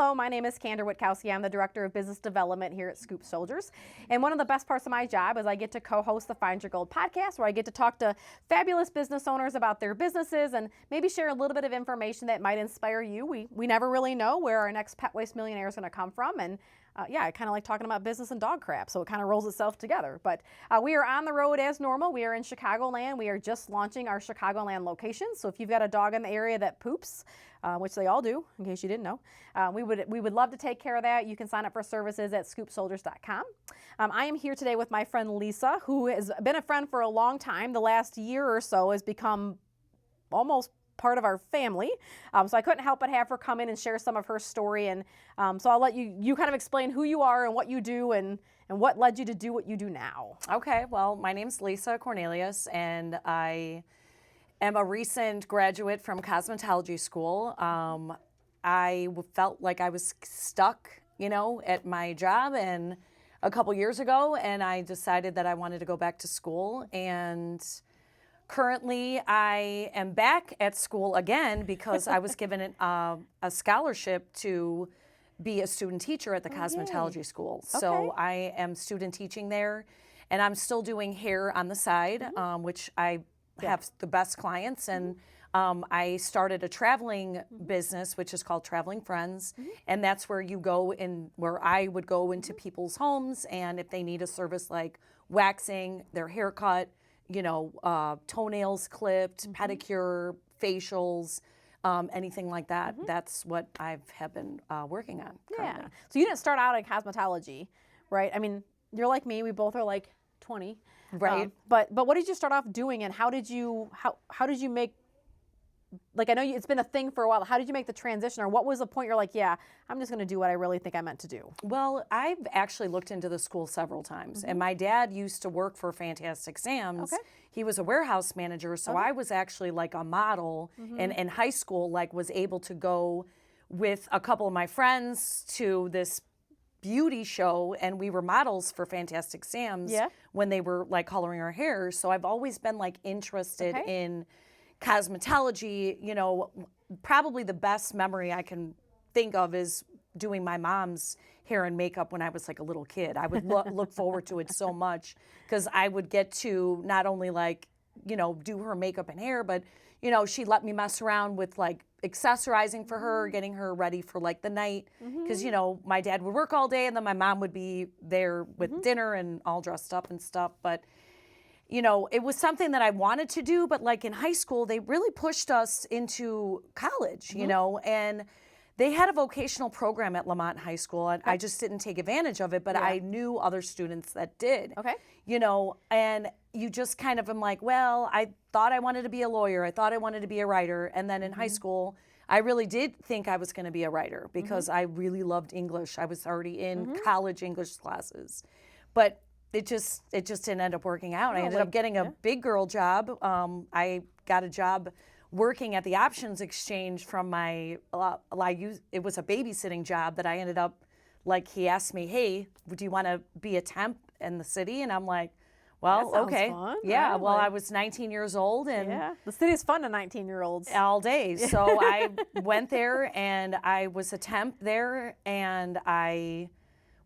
Hello, my name is Kandra Witkowski. I'm the Director of Business Development here at Scoop Soldiers. And one of the best parts of my job is I get to co-host the Find Your Gold podcast, where I get to talk to fabulous business owners about their businesses and maybe share a little bit of information that might inspire you. We never really know where our next pet waste millionaire is going to come from. And I kind of like talking about business and dog crap, so it kind of rolls itself together. But we are on the road as normal. We are in Chicagoland. We are just launching our Chicagoland location. So if you've got a dog in the area that poops, which they all do, in case you didn't know, we would love to take care of that. You can sign up for services at scoopsoldiers.com. I am here today with my friend Lisa, who has been a friend for a long time. The last year or so has become almost part of our family. So I couldn't help but have her come in and share some of her story. And so I'll let you kind of explain who you are and what you do and what led you to do what you do now. Okay, well, my name's Lisa Cornelius, and I am a recent graduate from cosmetology school. I felt like I was stuck, at my job and a couple years ago, and I decided that I wanted to go back to school. And currently, I am back at school again because I was given a scholarship to be a student teacher at the cosmetology school. Okay. So I am student teaching there, and I'm still doing hair on the side, which I have the best clients. And I started a traveling business, which is called Traveling Friends, and that's where I would go into people's homes, and if they need a service like waxing, their haircut, toenails clipped, pedicure, facials, anything like that. That's what I have been working on currently. Yeah. So you didn't start out in cosmetology, right? I mean, you're like me. We both are like 20. Right. But what did you start off doing, and how did you make, like, I know it's been a thing for a while. How did you make the transition, or what was the point you're like, yeah, I'm just going to do what I really think I meant to do? Well, I've actually looked into the school several times, and my dad used to work for Fantastic Sam's. Okay. He was a warehouse manager, so I was actually like a model, and in high school, like, was able to go with a couple of my friends to this beauty show, and we were models for Fantastic Sam's when they were like coloring our hair. So I've always been like interested in cosmetology. Probably the best memory I can think of is doing my mom's hair and makeup when I was like a little kid. I would look forward to it so much because I would get to not only like, do her makeup and hair, but, she'd let me mess around with like accessorizing for her, getting her ready for like the night. Because, my dad would work all day and then my mom would be there with dinner and all dressed up and stuff. But it was something that I wanted to do, but like in high school, they really pushed us into college, and they had a vocational program at Lamont High School, and I just didn't take advantage of it, but I knew other students that did. Okay. And you just kind of am like, well, I thought I wanted to be a lawyer. I thought I wanted to be a writer. And then in high school, I really did think I was going to be a writer because I really loved English. I was already in college English classes. But it just didn't end up working out. I ended up getting a big girl job. I got a job working at the options exchange from my, it was a babysitting job that I ended up, like, he asked me, hey, do you want to be a temp in the city? And I'm like, well, okay. Fun, yeah, right? well, I was 19 years old. And the city's fun to 19-year-olds. All day. So I went there, and I was a temp there, and I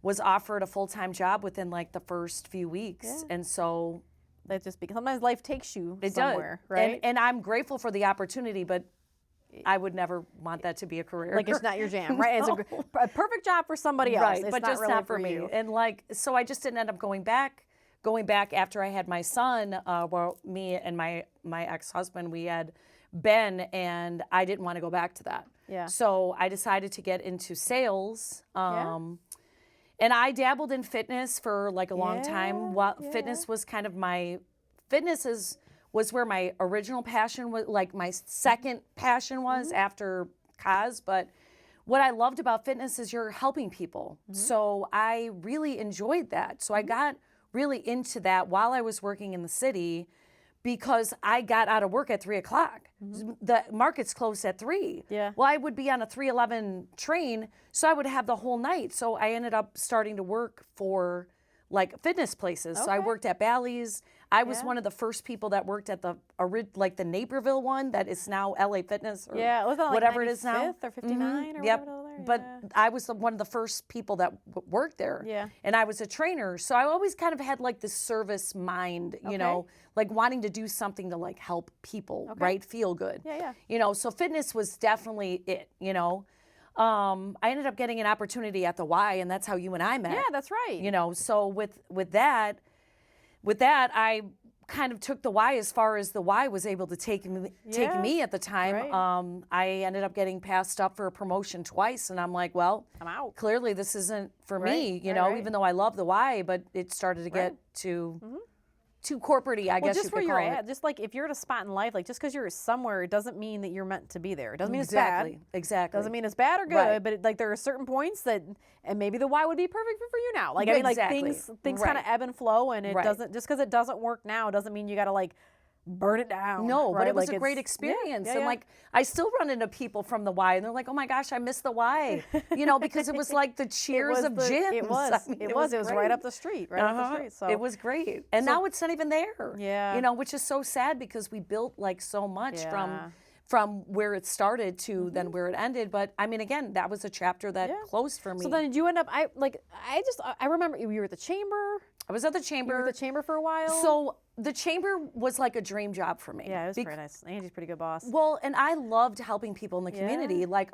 was offered a full-time job within like the first few weeks. And so that just because sometimes life takes you somewhere, does. right? And I'm grateful for the opportunity, but I would never want that to be a career. Like, it's not your jam, right? No. It's a perfect job for somebody else. Right, it's but just really not for me. you. And like, so I just didn't end up going back after I had my son. Well, me and my ex-husband, we had been, and I didn't want to go back to that. Yeah. So I decided to get into sales. And I dabbled in fitness for like a long time. Fitness was kind of was where my original passion was, like my second passion was after cos. But what I loved about fitness is you're helping people. So I really enjoyed that. So I got really into that while I was working in the city, because I got out of work at 3:00. The market's closed at 3. Yeah. Well, I would be on a 3:11 train, so I would have the whole night. So I ended up starting to work for like fitness places. So I worked at Bally's. I was one of the first people that worked at the Naperville one that is now LA Fitness, or was that like whatever it is now. 95th or 59 or Yep. whatever over there? but I was one of the first people that worked there. Yeah. And I was a trainer. So I always kind of had like this service mind, you know, like wanting to do something to like help people, right? Feel good. Yeah. You know, so fitness was definitely it, you know. I ended up getting an opportunity at the Y, and that's how you and I met. Yeah, that's right. You know, so with that, I kind of took the Y as far as the Y was able to take me at the time. Right. I ended up getting passed up for a promotion twice, and I'm like, well, I'm out. clearly this isn't for me, you Right, know, right. even though I love the Y, but it started to get too corporate-y, I guess you Just could where you're call it. at, just like if you're at a spot in life, like just because you're somewhere, it doesn't mean that you're meant to be there. It doesn't mean it's bad. Exactly. Doesn't mean it's bad or good, Right. but like there are certain points that, and maybe the why would be perfect for you now. Like I mean, like Exactly. things kind of Right. ebb and flow, and it Right. doesn't just because it doesn't work now doesn't mean you got to like burn it down. No, but right? it was Like, a great it's- experience. Yeah, And yeah. like, I still run into people from the Y and they're like, oh my gosh, I miss the Y, you know, because it was like the cheers of gyms. It was. I mean, It was right great. up the street. Right up the street. So It was great. And now it's not even there. Yeah. You know, which is so sad because we built like so much Yeah. from where it started to then where it ended. But I mean, again, that was a chapter that closed for me. So then did you end up? I remember you were at the chamber. I was at the You chamber. were at the chamber for a while. So the chamber was like a dream job for me. yeah, it was pretty nice. Andy's a pretty good boss. Well, and I loved helping people in the community. Like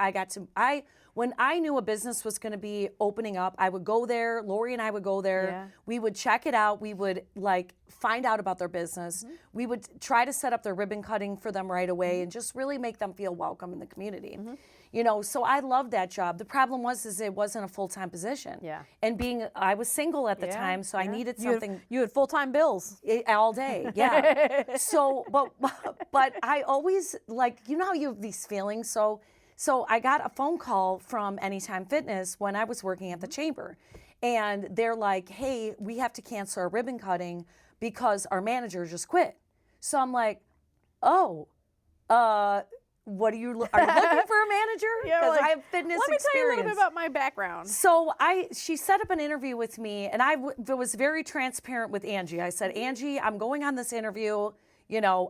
when I knew a business was going to be opening up, I would go there. Lori and I would go there. Yeah. We would check it out. We would like find out about their business. Mm-hmm. We would try to set up their ribbon cutting for them right away and just really make them feel welcome in the community. Mm-hmm. You know, so I loved that job. The problem is it wasn't a full-time position. Yeah. And I was single at the Yeah, time, so I yeah. needed You had- something You had full-time bills. all day. Yeah. So, but I always like, you know how you have these feelings. So I got a phone call from Anytime Fitness when I was working at the chamber, and they're like, "Hey, we have to cancel our ribbon cutting because our manager just quit." So I'm like, "Oh, what are you looking for a manager? Yeah, Because like, I have fitness Let me experience." tell you a little bit about my background. So she set up an interview with me, and I was very transparent with Angie. I said, Angie, I'm going on this interview. You know,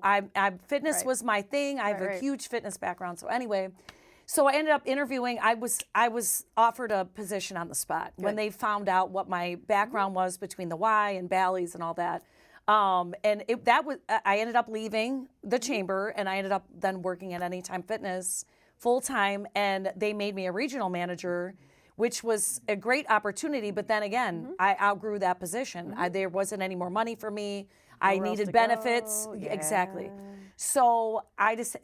fitness Right. was my thing. I have a right. huge fitness background. So anyway, so I ended up interviewing. I was offered a position on the spot when they found out what my background was between the Y and Bally's and all that. And I ended up leaving the chamber, and I ended up then working at Anytime Fitness full time, and they made me a regional manager, which was a great opportunity. But then again, I outgrew that position. There wasn't any more money for me. I Nowhere else needed to benefits. go. Exactly. Yeah. So I just,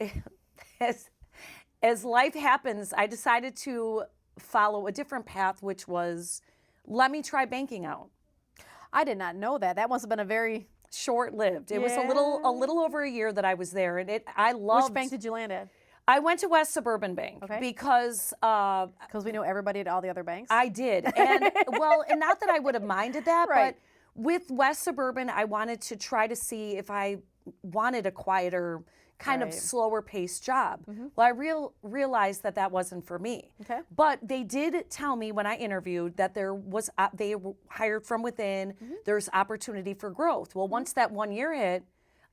as life happens, I decided to follow a different path, which was, let me try banking out. I did not know that. That must have been a very. Short-lived. It was a little over a year that I was there, and I loved. Which bank did you land at? I went to West Suburban Bank because Because we know everybody at all the other banks. I did, and and not that I would have minded that, Right. but with West Suburban, I wanted to try to see if I wanted a quieter, kind of Right. slower paced job. Well, I realized that wasn't for me. Okay. But they did tell me when I interviewed that they were hired from within. There's opportunity for growth. Well, once that 1 year hit,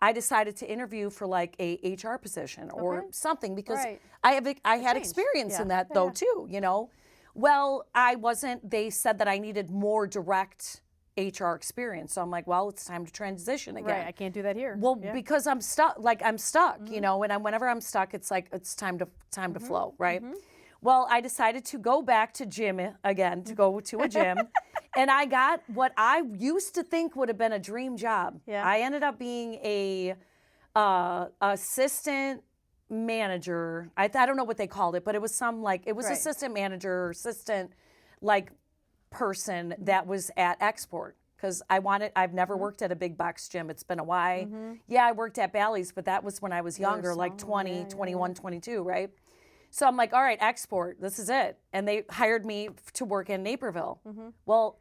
I decided to interview for like a HR position or something because Right. I had change. experience in Yeah. that though too, you know. Well, I wasn't. They said that I needed more direct HR experience. So I'm like, well, it's time to transition again. Right. I can't do that here. Well, Yeah. because I'm stuck. Like I'm stuck, you know. And whenever I'm stuck, it's like it's time to flow, right? Well, I decided to go back to gym again, to go to a gym, and I got what I used to think would have been a dream job. Yeah. I ended up being a assistant manager. I don't know what they called it, but it was Right. assistant manager, assistant like person that was at Export. Because I've never worked at a big box gym. It's been a while. Yeah, I worked at Bally's, but that was when I was younger, like 20, 21, 22, right? So I'm like, all right, Export, this is it. And they hired me to work in Naperville. Well,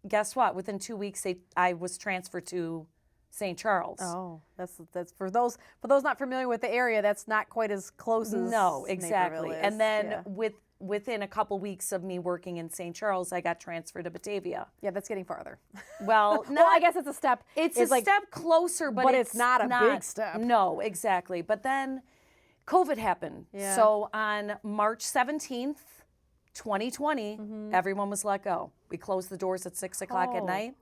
guess what? Within 2 weeks, I was transferred to St. Charles. Oh, that's for those not familiar with the area. That's not quite as close as No, exactly. Naperville is. And then yeah. within a couple weeks of me working in St. Charles, I got transferred to Batavia. Yeah, that's getting farther. Well, Well, I guess it's a step. It's a step closer, but it's not a big step. No, exactly. But then COVID happened. Yeah. So on March 17th, 2020, everyone was let go. We closed the doors at 6 o'clock at night.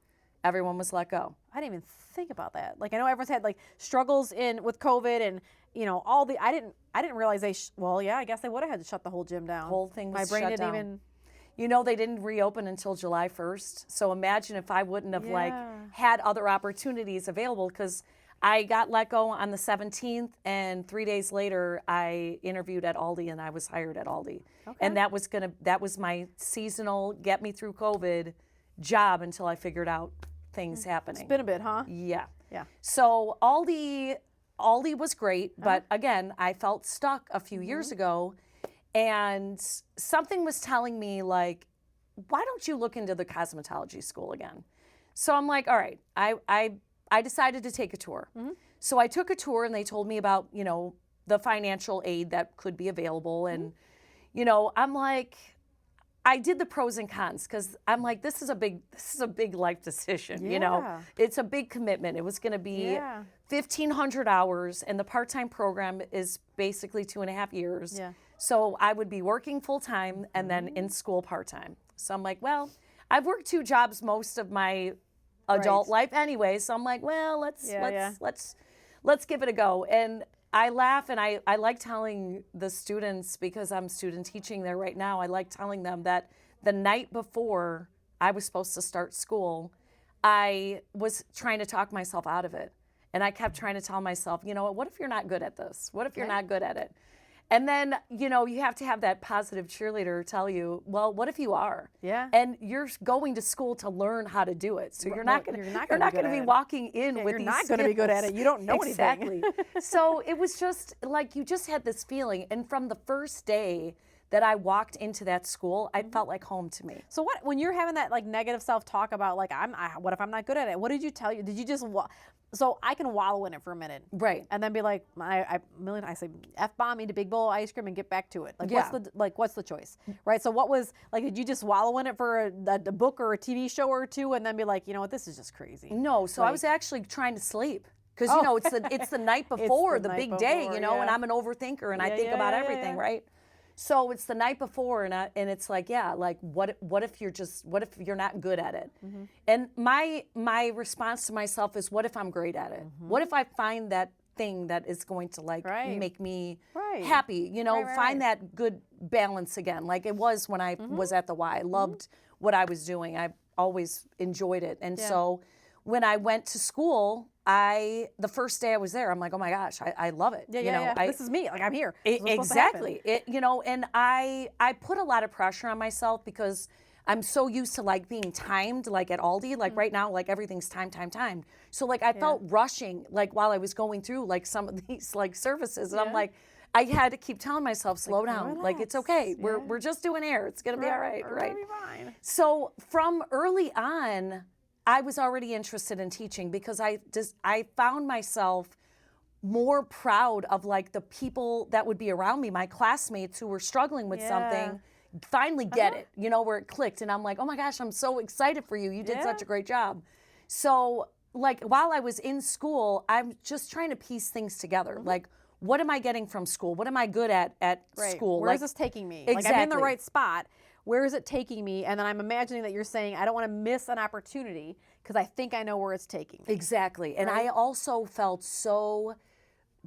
Everyone was let go. I didn't even think about that. Like, I know everyone's had like struggles with COVID and, you know, I didn't realize I guess they would have had to shut the whole gym down. Whole thing was My brain shut didn't down. even. You know, they didn't reopen until July 1st. So imagine if I wouldn't have like had other opportunities available, because I got let go on the 17th, and 3 days later I interviewed at Aldi and I was hired at Aldi. Okay. And that was my seasonal, get me through COVID job until I figured out things happening. It's been a bit, huh? Yeah. Yeah. So Aldi was great, but again, I felt stuck a few years ago, and something was telling me, like, why don't you look into the cosmetology school again? So I'm like, all right, I decided to take a tour. So I took a tour, and they told me about, you know, the financial aid that could be available. And, you know, I'm like, I did the pros and cons, because I'm like, this is a big life decision. You know, it's a big commitment. It was going to be 1,500 hours, and the part-time program is basically 2.5 years. So I would be working full-time and then in school part-time. So I'm like, well, I've worked 2 jobs most of my adult life anyway. So I'm like, well, let's give it a go. And I laugh, and I like telling the students, because I'm student teaching there right now, I like telling them that the night before I was supposed to start school, I was trying to talk myself out of it. And I kept trying to tell myself, you know, what if you're not good at this? What if you're not good at it? And then, you know, you have to have that positive cheerleader tell you, well, what if you are? Yeah. And you're going to school to learn how to do it. So you're not going to be walking in with these skills. You're not going to be good at it. You don't know anything. So it was just like, you just had this feeling. And from the first day that I walked into that school, I felt like home to me. So when you're having that like negative self-talk about like, what if I'm not good at it? What did you tell you? Did you just so I can wallow in it for a minute, right? And then be like, I say, F-bomb, eat a big bowl of ice cream and get back to it. Like, what's the choice, right? So what was like? Did you just wallow in it for a book or a TV show or two, and then be like, you know what, this is just crazy? No, so I was actually trying to sleep, because you know it's the night before the big day, you know, and I'm an overthinker, and I think about everything, right? So it's the night before, and it's like, like what if you're not good at it? And my response to myself is, what if I'm great at it? What if I find that thing that is going to like make me happy? You know, find that good balance again, like it was when I was at the Y. I loved what I was doing. I always enjoyed it, and so when I went to school, the first day I was there, I'm like, oh my gosh, I love it. This is me. Like, I'm here. Exactly. You know, and I put a lot of pressure on myself, because I'm so used to like being timed, like at Aldi, like right now, like everything's timed. So like I felt rushing, like while I was going through like some of these like services, and I'm like, I had to keep telling myself, slow down. Relax. Like, it's okay. We're just doing hair. It's gonna be all right. We're gonna be fine. So from early on, I was already interested in teaching, because I found myself more proud of like the people that would be around me, my classmates who were struggling with something, finally get it, you know, where it clicked. And I'm like, oh my gosh, I'm so excited for you. You did such a great job. So like while I was in school, I'm just trying to piece things together. Like, what am I getting from school? What am I good at school? Where is this taking me? Like, I'm in the right spot. Where is it taking me? And then I'm imagining that you're saying, I don't want to miss an opportunity, because I think I know where it's taking me. Exactly. And I also felt so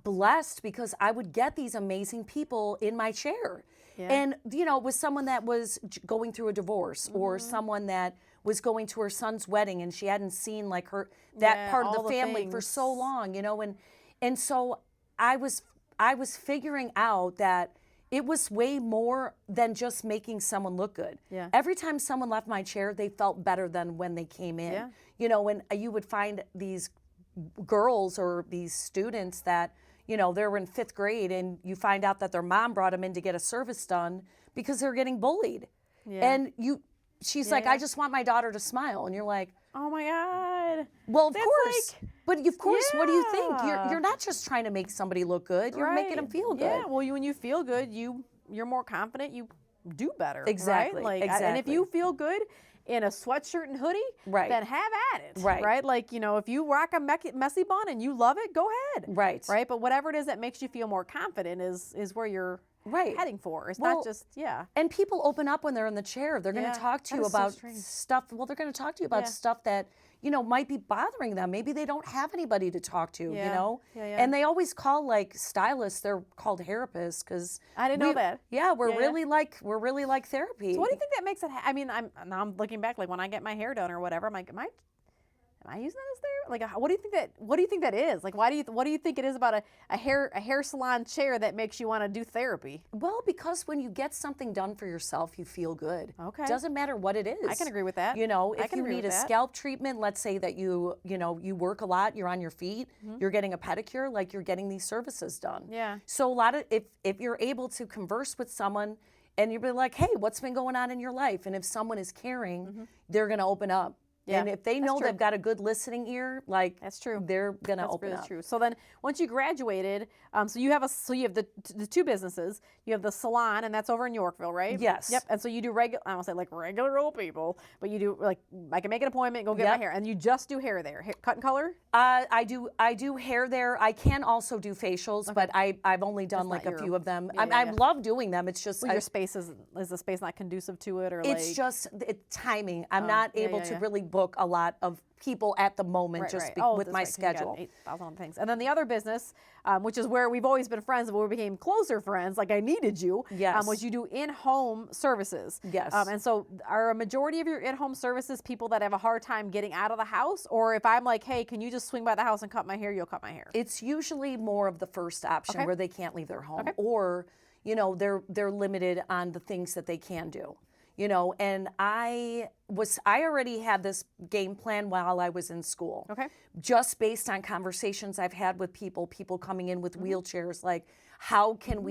blessed, because I would get these amazing people in my chair. And, you know, with someone that was going through a divorce, or someone that was going to her son's wedding, and she hadn't seen like that part of the family for so long, you know, and so I was figuring out that it was way more than just making someone look good. Every time someone left my chair, they felt better than when they came in. You know, when you would find these girls or these students that, you know, they were in 5th grade, and you find out that their mom brought them in to get a service done because they're getting bullied. And she's like, I just want my daughter to smile. And you're like, oh my God. Well, of course. But of course, what do you think? You're not just trying to make somebody look good. You're making them feel good. Yeah, well, when you feel good, you're more confident. You do better. Exactly. Right? Like, and if you feel good in a sweatshirt and hoodie, then have at it. Right. Like, you know, if you rock a messy bun and you love it, go ahead. Right. But whatever it is that makes you feel more confident is where you're heading for. It's not just, And people open up when they're in the chair. They're going to talk to you about stuff. Well, they're going to talk to you about stuff that, you know, might be bothering them. Maybe they don't have anybody to talk to, you know? And they always call like stylists, they're called therapists because I didn't know that. Yeah, we're really like therapy. So what do you think that makes it? I mean, I'm looking back, like when I get my hair done or whatever, I'm like, am I using that as therapy? Like, what do you think that is? Like, what do you think it is about a hair salon chair that makes you want to do therapy? Well, because when you get something done for yourself, you feel good. Okay. Doesn't matter what it is. I can agree with that. You know, if you need a scalp treatment, let's say that you work a lot, you're on your feet, you're getting a pedicure, like you're getting these services done. Yeah. So a lot of, if you're able to converse with someone and you'll be like, hey, what's been going on in your life? And if someone is caring, they're going to open up. Yeah, and if they know they've got a good listening ear, like that's true, they're gonna open up. That's true. So then, once you graduated, so you have the two businesses. You have the salon, and that's over in Yorkville, right? Yes. Yep. And so you do regular. I don't say like regular old people, but you do like I can make an appointment, and go get my hair, and you just do hair there, cut and color. I do hair there. I can also do facials, but I've only done like a few of them. I love doing them. It's just your space is the space not conducive to it, or it's just timing. I'm not able to really book a lot of people at the moment with my schedule. 8,000 things. And then the other business, which is where we've always been friends, but we became closer friends, like I needed you, was you do in-home services. Yes. And so are a majority of your in-home services people that have a hard time getting out of the house? Or if I'm like, hey, can you just swing by the house and cut my hair, you'll cut my hair? It's usually more of the first option where they can't leave their home or, you know, they're limited on the things that they can do. You know, and I already had this game plan while I was in school. Okay. Just based on conversations I've had with people coming in with wheelchairs, like how can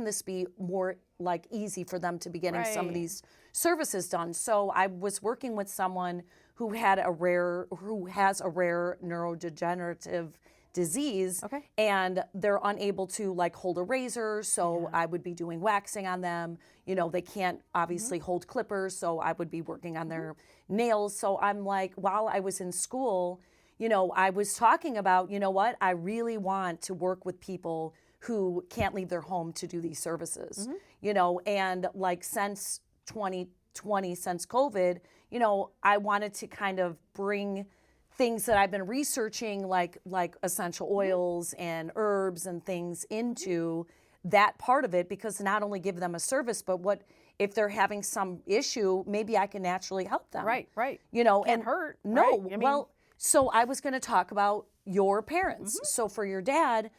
this be more like easy for them to be getting some of these services done? So I was working with someone who has a rare neurodegenerative disease, and they're unable to like hold a razor, so I would be doing waxing on them. You know, they can't obviously hold clippers, so I would be working on their nails. So I'm like, while I was in school, you know, I was talking about, you know what, I really want to work with people who can't leave their home to do these services. You know, and like since 2020, since COVID, you know, I wanted to kind of bring things that I've been researching, like essential oils and herbs and things into that part of it, because not only give them a service, but what if they're having some issue, maybe I can naturally help them. Right. You know, Can't hurt. No, right? I mean, well, so I was going to talk about your parents. So for your dad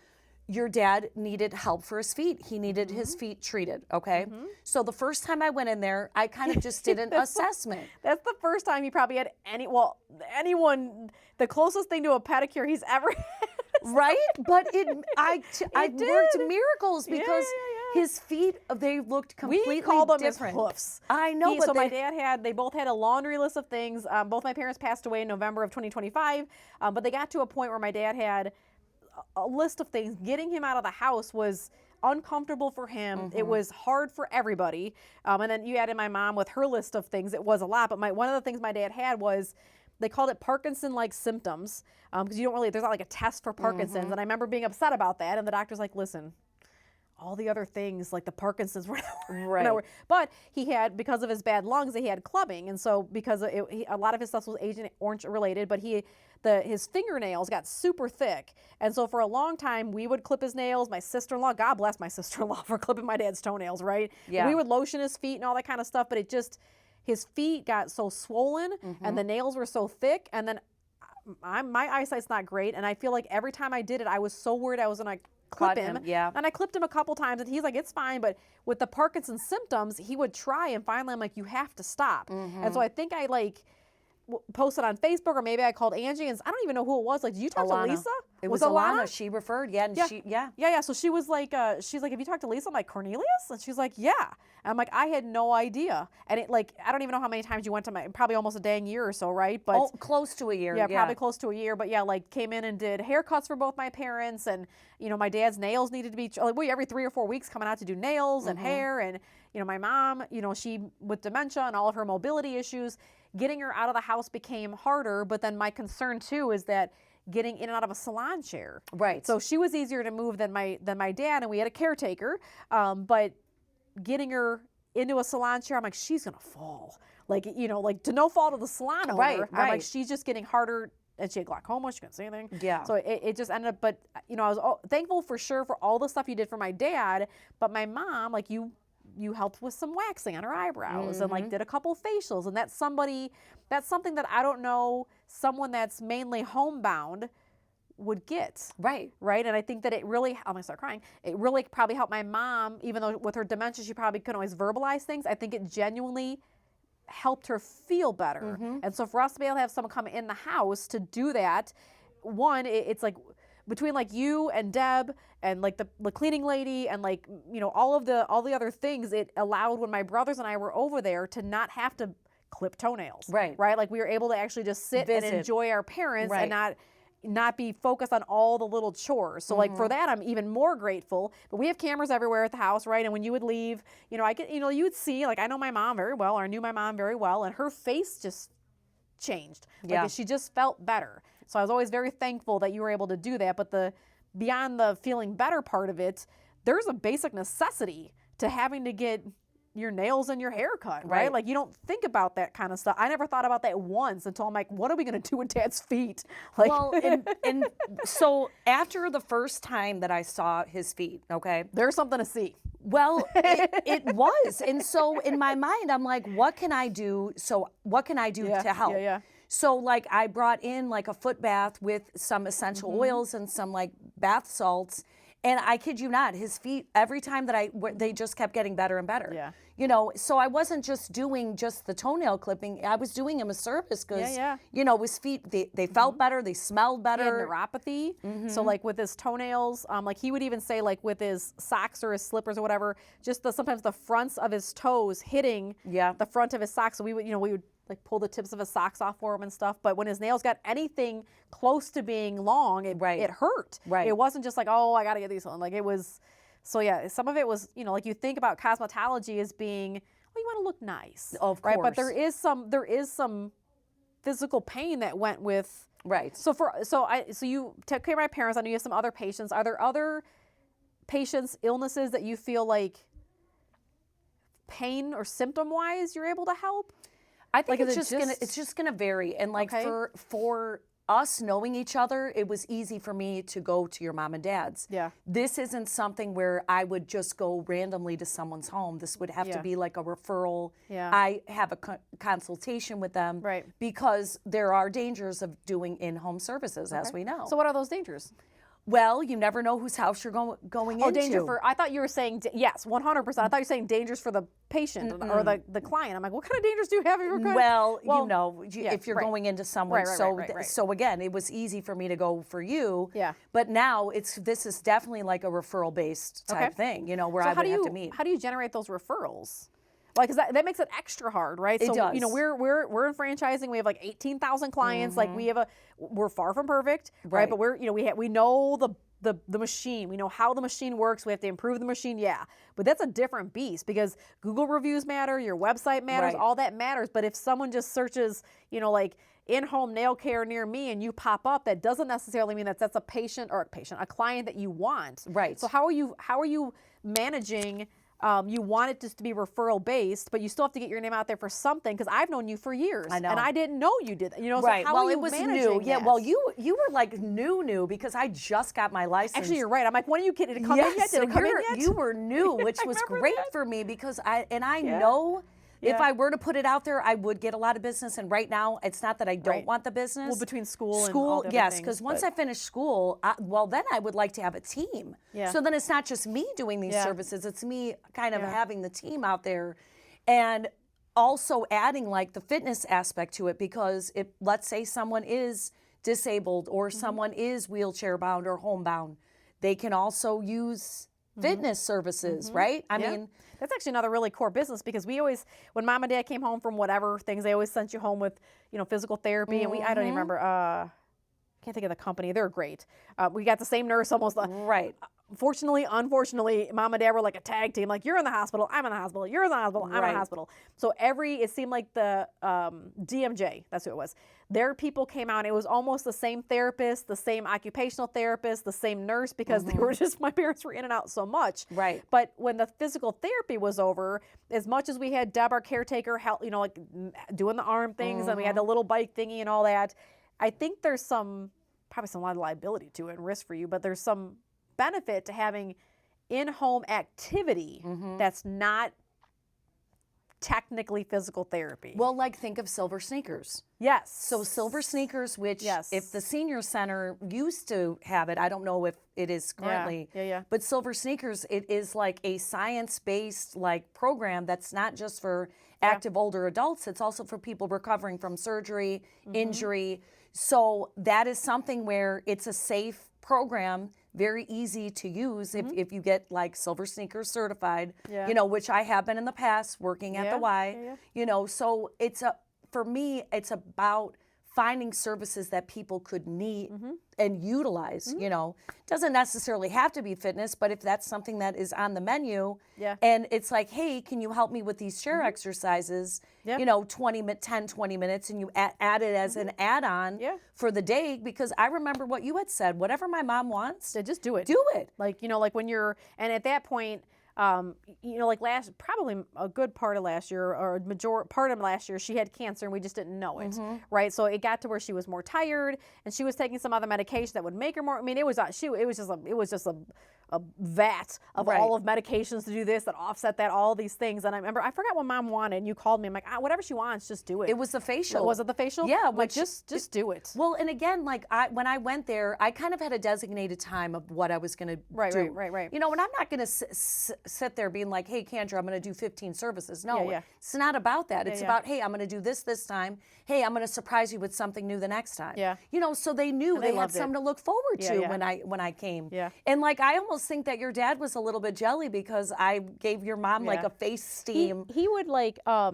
needed help for his feet. He needed his feet treated, okay? So the first time I went in there, I kind of just did an assessment. That's the first time he probably had anyone, the closest thing to a pedicure he's ever had. Right? But I worked miracles because his feet, they looked completely different. We call them his hoofs. I know, but so my dad they both had a laundry list of things. Both my parents passed away in November of 2025, but they got to a point where my dad had a list of things. Getting him out of the house was uncomfortable for him. It was hard for everybody. And then you added my mom with her list of things. It was a lot, but one of the things my dad had was, they called it Parkinson-like symptoms, because there's not like a test for Parkinson's. And I remember being upset about that, and the doctor's like, listen, all the other things like the Parkinson's were but he had, because of his bad lungs, he had clubbing, and so because a lot of his stuff was Agent Orange related, but his fingernails got super thick, and so for a long time we would clip his nails. My sister-in-law, God bless my sister-in-law for clipping my dad's toenails, right? Yeah. We would lotion his feet and all that kind of stuff, but his feet got so swollen and the nails were so thick, and then my eyesight's not great, and I feel like every time I did it, I was so worried I was gonna clip him. And I clipped him a couple times, and he's like, it's fine. But with the Parkinson's symptoms, he would try, and finally I'm like, you have to stop. And so I think I posted on Facebook, or maybe I called Angie, and I don't even know who it was. Like, did you talk to Lisa? It was Alana. She referred, So she was like, she's like, have you talked to Lisa? I'm like, Cornelius? And she's like, yeah. And I'm like, I had no idea. And I don't even know how many times you went to probably almost a dang year or so, right? But close to a year. Yeah, probably close to a year. But came in and did haircuts for both my parents, and my dad's nails needed to be every 3 or 4 weeks coming out to do nails and hair, and my mom, she with dementia and all of her mobility issues, getting her out of the house became harder. But then my concern too is that getting in and out of a salon chair. Right. So she was easier to move than my dad, and we had a caretaker. But getting her into a salon chair, I'm like, she's gonna fall. Like, you know, like to no fault of the salon owner. Right, I'm like, right. she's just getting harder. And she had glaucoma, she couldn't say anything. Yeah. So it just ended up, but you know, I was thankful for sure for all the stuff you did for my dad, but my mom, like you helped with some waxing on her eyebrows and like did a couple facials, and that's something that I don't know someone that's mainly homebound would get. Right. Right. And I think that it really, I'm gonna start crying. It really probably helped my mom, even though with her dementia, she probably couldn't always verbalize things. I think it genuinely helped her feel better. And so for us to be able to have someone come in the house to do that, one, it's like between like you and Deb and like the cleaning lady and like, you know, all the other things, it allowed when my brothers and I were over there to not have to clip toenails. Right. Like we were able to actually just sit and enjoy our parents and not be focused on all the little chores. So like for that, I'm even more grateful. But we have cameras everywhere at the house, right? And when you would leave, you know, you would see, like I know my mom very well, or I knew my mom very well, and her face just changed. Like she just felt better. So I was always very thankful that you were able to do that. But beyond the feeling better part of it, there's a basic necessity to having to get your nails and your hair cut, right? Like you don't think about that kind of stuff. I never thought about that once until I'm like, what are we going to do with Dad's feet? Like, well, and so after the first time that I saw his feet, okay, there's something to see. Well, it was. And so in my mind, I'm like, what can I do? So what can I do to help? So like I brought in like a foot bath with some essential oils and some like bath salts. And I kid you not, his feet, every time that they just kept getting better and better. You know, so I wasn't just doing just the toenail clipping. I was doing him a service because, you know, his feet, they felt better, they smelled better. He had neuropathy. So like with his toenails, like he would even say like with his socks or his slippers or whatever, just sometimes the fronts of his toes hitting the front of his socks. So we would like pull the tips of his socks off for him and stuff. But when his nails got anything close to being long, it hurt. It wasn't just like, oh, I got to get these on. Like it was, so yeah, some of it was, you know, like you think about cosmetology as being, well, you want to look nice. Of course. But there is some physical pain that went with. So you took care of my parents. I know you have some other patients. Are there other patients' illnesses that you feel like pain or symptom wise you're able to help? I think like, it's just gonna vary, and like for us knowing each other, it was easy for me to go to your mom and dad's. This isn't something where I would just go randomly to someone's home. This would have to be like a referral. I have a consultation with them because there are dangers of doing in-home services, as we know. So what are those dangers? Well, you never know whose house you're going into. Danger for, I thought you were saying, yes, 100%. I thought you were saying dangers for the patient or the client. I'm like, what kind of dangers do you have if you're going? Well, you know, if you're going into someone. So again, it was easy for me to go for you. But now this is definitely like a referral-based type thing, you know, where I would have to meet. How do you generate those referrals? Like, cause that makes it extra hard, right? It does. You know, we're in franchising. We have like 18,000 clients. Like we're far from perfect, right? But we know the machine. We know how the machine works. We have to improve the machine, but that's a different beast because Google reviews matter, your website matters, all that matters. But if someone just searches, you know, like in-home nail care near me and you pop up, that doesn't necessarily mean that's a a client that you want. So how are you managing? You want it just to be referral based, but you still have to get your name out there for something because I've known you for years. I know. And I didn't know you did that. You know, so how are you managing new. that? Well, you were like new because I just got my license. Actually, you're right. I'm like, when are you kidding? Did it come in yet? Did it come in yet? You were new, which was great for me because I know if I were to put it out there, I would get a lot of business. And right now, it's not that I don't want the business. Well, between school and all the other yes, things, because once I finish school, then I would like to have a team. So then it's not just me doing these services; it's me kind of having the team out there, and also adding like the fitness aspect to it. Because if let's say someone is disabled or someone is wheelchair bound or homebound, they can also use fitness services, right? I mean. That's actually another really core business because we always, when mom and dad came home from whatever things, they always sent you home with, you know, physical therapy. And I don't even remember, can't think of the company. They're great. We got the same nurse almost. fortunately, unfortunately, mom and dad were like a tag team. Like, you're in the hospital, I'm in the hospital, you're in the hospital, I'm in the hospital. So it seemed like the DMJ, that's who it was. Their people came out, and it was almost the same therapist, the same occupational therapist, the same nurse, because they were just, my parents were in and out so much. Right. But when the physical therapy was over, as much as we had Deb, our caretaker, help, you know, like doing the arm things, and we had the little bike thingy and all that, I think there's probably some lot of liability to it and risk for you, but there's some benefit to having in-home activity that's not technically physical therapy. Well, like, think of Silver Sneakers. Yes. So Silver Sneakers, which if the senior center used to have it, I don't know if it is currently, but Silver Sneakers, it is like a science-based like program that's not just for active older adults, it's also for people recovering from surgery, injury. So that is something where it's a safe program, very easy to use if you get like Silver Sneakers certified, you know, which I have been in the past working at the Y, you know, so for me, it's about finding services that people could need and utilize, you know. Doesn't necessarily have to be fitness, but if that's something that is on the menu and it's like, hey, can you help me with these chair exercises, you know, 10, 20 minutes, and you add it as an add-on for the day, because I remember what you had said, whatever my mom wants, just do it. Do it. Like, you know, like when and at that point, you know, like probably a good part of last year, or a part of last year, she had cancer and we just didn't know it, right? So it got to where she was more tired, and she was taking some other medication that would make her more. I mean, it was just a vat of all of medications to do this, that offset that, all these things. And I remember, I forgot what mom wanted, and you called me. I'm like, whatever she wants, just do it. It was the facial. Was it the facial? Yeah. Like, just do it. Well, and again, like when I went there, I kind of had a designated time of what I was going to do. Right. You know, and I'm not going to sit there being like, hey, Kandra, I'm going to do 15 services. No, it's not about that. It's about, hey, I'm going to do this time. Hey, I'm going to surprise you with something new the next time. Yeah. You know, so they knew they had something to look forward to when I came. Yeah. And like, I almost think that your dad was a little bit jelly because I gave your mom like a face steam. He would like I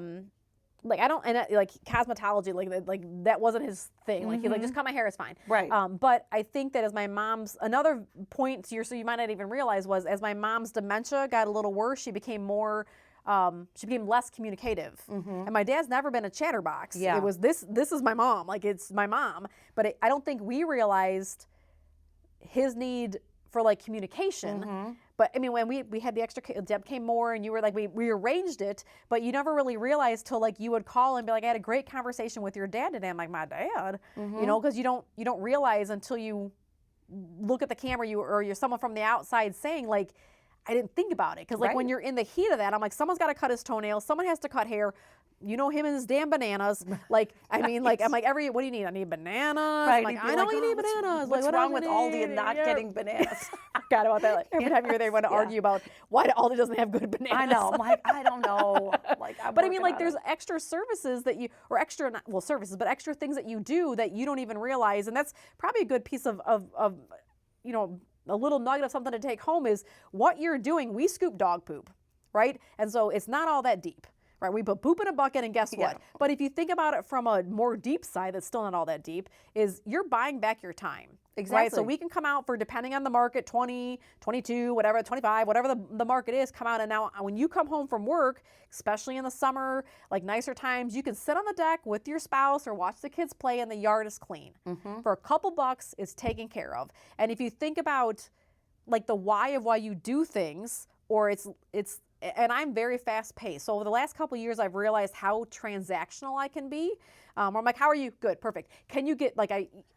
don't, and like cosmetology, like that wasn't his thing. Like, he's like, just cut my hair, is fine. Right. But I think that as my mom's, another point to so you might not even realize, was as my mom's dementia got a little worse, she became less communicative. And my dad's never been a chatterbox. Yeah. It was this is my mom, like, it's my mom. But I don't think we realized his need for like communication. But I mean, when we had the extra, Deb came more, and you were like, we arranged it, but you never really realized till like you would call and be like, I had a great conversation with your dad today. I'm like, my dad, you know, because you don't realize until you look at the camera, or you're someone from the outside saying like, I didn't think about it. Because like when you're in the heat of that, I'm like, someone's got to cut his toenails, someone has to cut hair. You know, him and his damn bananas. Like, I mean, like, I'm like, what do you need? I need bananas. Right. I'm like, I know you need bananas. What's like, wrong with Aldi and not getting bananas? I forgot about that. Like, every time you were there, you want to argue about why Aldi doesn't have good bananas. I know. I'm like, I don't know. Like, but I mean, like, there's extra services that services, but extra things that you do that you don't even realize. And that's probably a good piece of you know, a little nugget of something to take home is what you're doing. We scoop dog poop, right? And so it's not all that deep. Right, we put poop in a bucket, and guess what? But if you think about it from a more deep side, that's still not all that deep, is you're buying back your time. Exactly. Right? So we can come out for, depending on the market, 20, 22, whatever, 25, whatever the market is, come out. And now when you come home from work, especially in the summer, like nicer times, you can sit on the deck with your spouse or watch the kids play, and the yard is clean. For a couple bucks, it's taken care of. And if you think about like the why of why you do things, or it's and I'm very fast paced. So over the last couple of years, I've realized how transactional I can be. I'm like, how are you? Good, perfect. Can you get, like,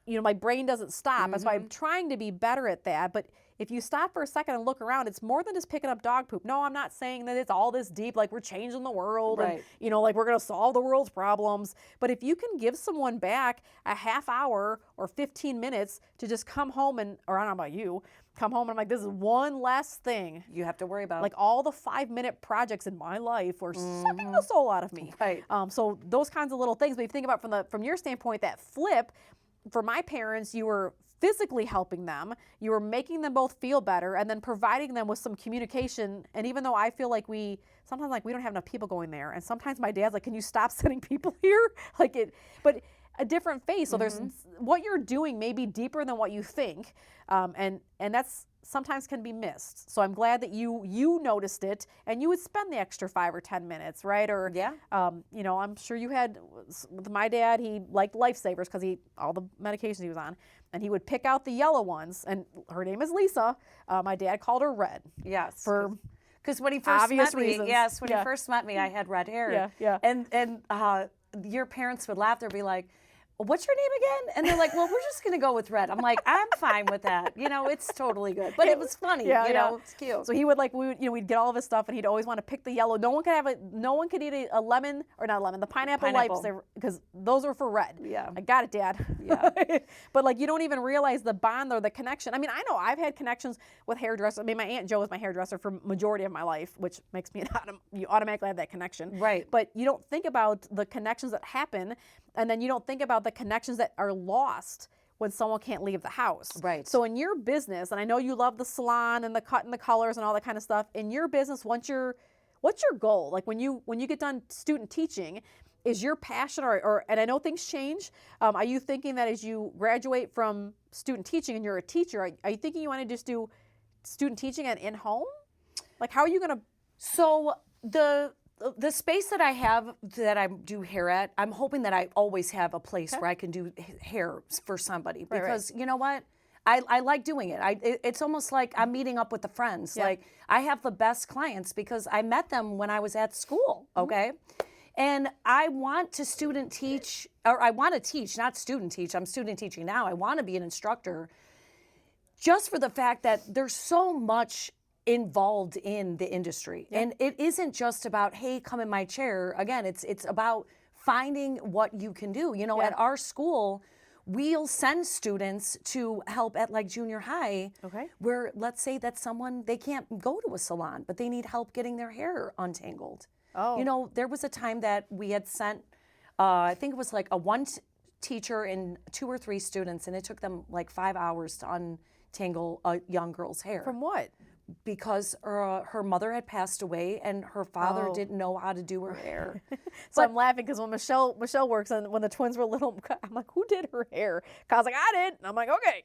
my brain doesn't stop. That's why I'm trying to be better at that. But if you stop for a second and look around, it's more than just picking up dog poop. No, I'm not saying that it's all this deep, like we're changing the world and, you know, like we're going to solve the world's problems. But if you can give someone back a half hour or 15 minutes to just come home or I don't know about you, come home and I'm like, this is one less thing you have to worry about. Like all the 5-minute projects in my life were sucking the soul out of me. Right. So those kinds of little things. But if you think about from your standpoint, that flip, for my parents, you were physically helping them, you were making them both feel better, and then providing them with some communication. And even though I feel like sometimes like we don't have enough people going there, and sometimes my dad's like, can you stop sending people here? But a different face. So there's what you're doing may be deeper than what you think. And that's sometimes can be missed. So I'm glad that you noticed it and you would spend the extra 5 or 10 minutes, right? Or you know, I'm sure you had with my dad, he liked Lifesavers because all the medications he was on, and he would pick out the yellow ones, and her name is Lisa. My dad called her Red. Yes. For because when he first obvious met me, reasons. he first met me, I had red hair. Yeah. And your parents would laugh. They'd be like, what's your name again? And they're like, well, we're just going to go with Red. I'm like, I'm fine with that. You know, it's totally good. But it was funny. You know, it's cute. So he would we'd get all of his stuff, and he'd always want to pick the yellow. No one could eat a lemon, or not a lemon, the pineapple Lifesaver, because those are for Red. Yeah. I got it, Dad. Yeah. But like, you don't even realize the bond or the connection. I mean, I know I've had connections with hairdressers. I mean, my Aunt Jo was my hairdresser for majority of my life, which makes me you automatically have that connection. Right. But you don't think about the connections that happen, and then you don't think about the connections that are lost when someone can't leave the house. Right. So in your business, and I know you love the salon and the cut and the colors and all that kind of stuff, in your business, what's your goal? Like when you get done student teaching, is your passion and I know things change, are you thinking that as you graduate from student teaching and you're a teacher, are you thinking you want to just do student teaching and in-home? Like, how are you going to? So the space that I have that I do hair at, I'm hoping that I always have a place where I can do hair for somebody, because you know what? I like doing it. It's almost like I'm meeting up with the friends. Like, I have the best clients because I met them when I was at school, okay? And I want to student teach, or I want to teach, not student teach. I'm student teaching now. I want to be an instructor, just for the fact that there's so much involved in the industry. And it isn't just about, hey, come in my chair. Again, it's about finding what you can do. You know, at our school, we'll send students to help at like junior high, where let's say that they can't go to a salon, but they need help getting their hair untangled. Oh. You know, there was a time that we had sent, I think it was like one teacher and 2 or 3 students, and it took them like 5 hours to untangle a young girl's hair. From what? Because her mother had passed away and her father didn't know how to do her hair. So I'm laughing because when Michelle works, and when the twins were little, I'm like, who did her hair? I was like, I did. And I'm like, okay.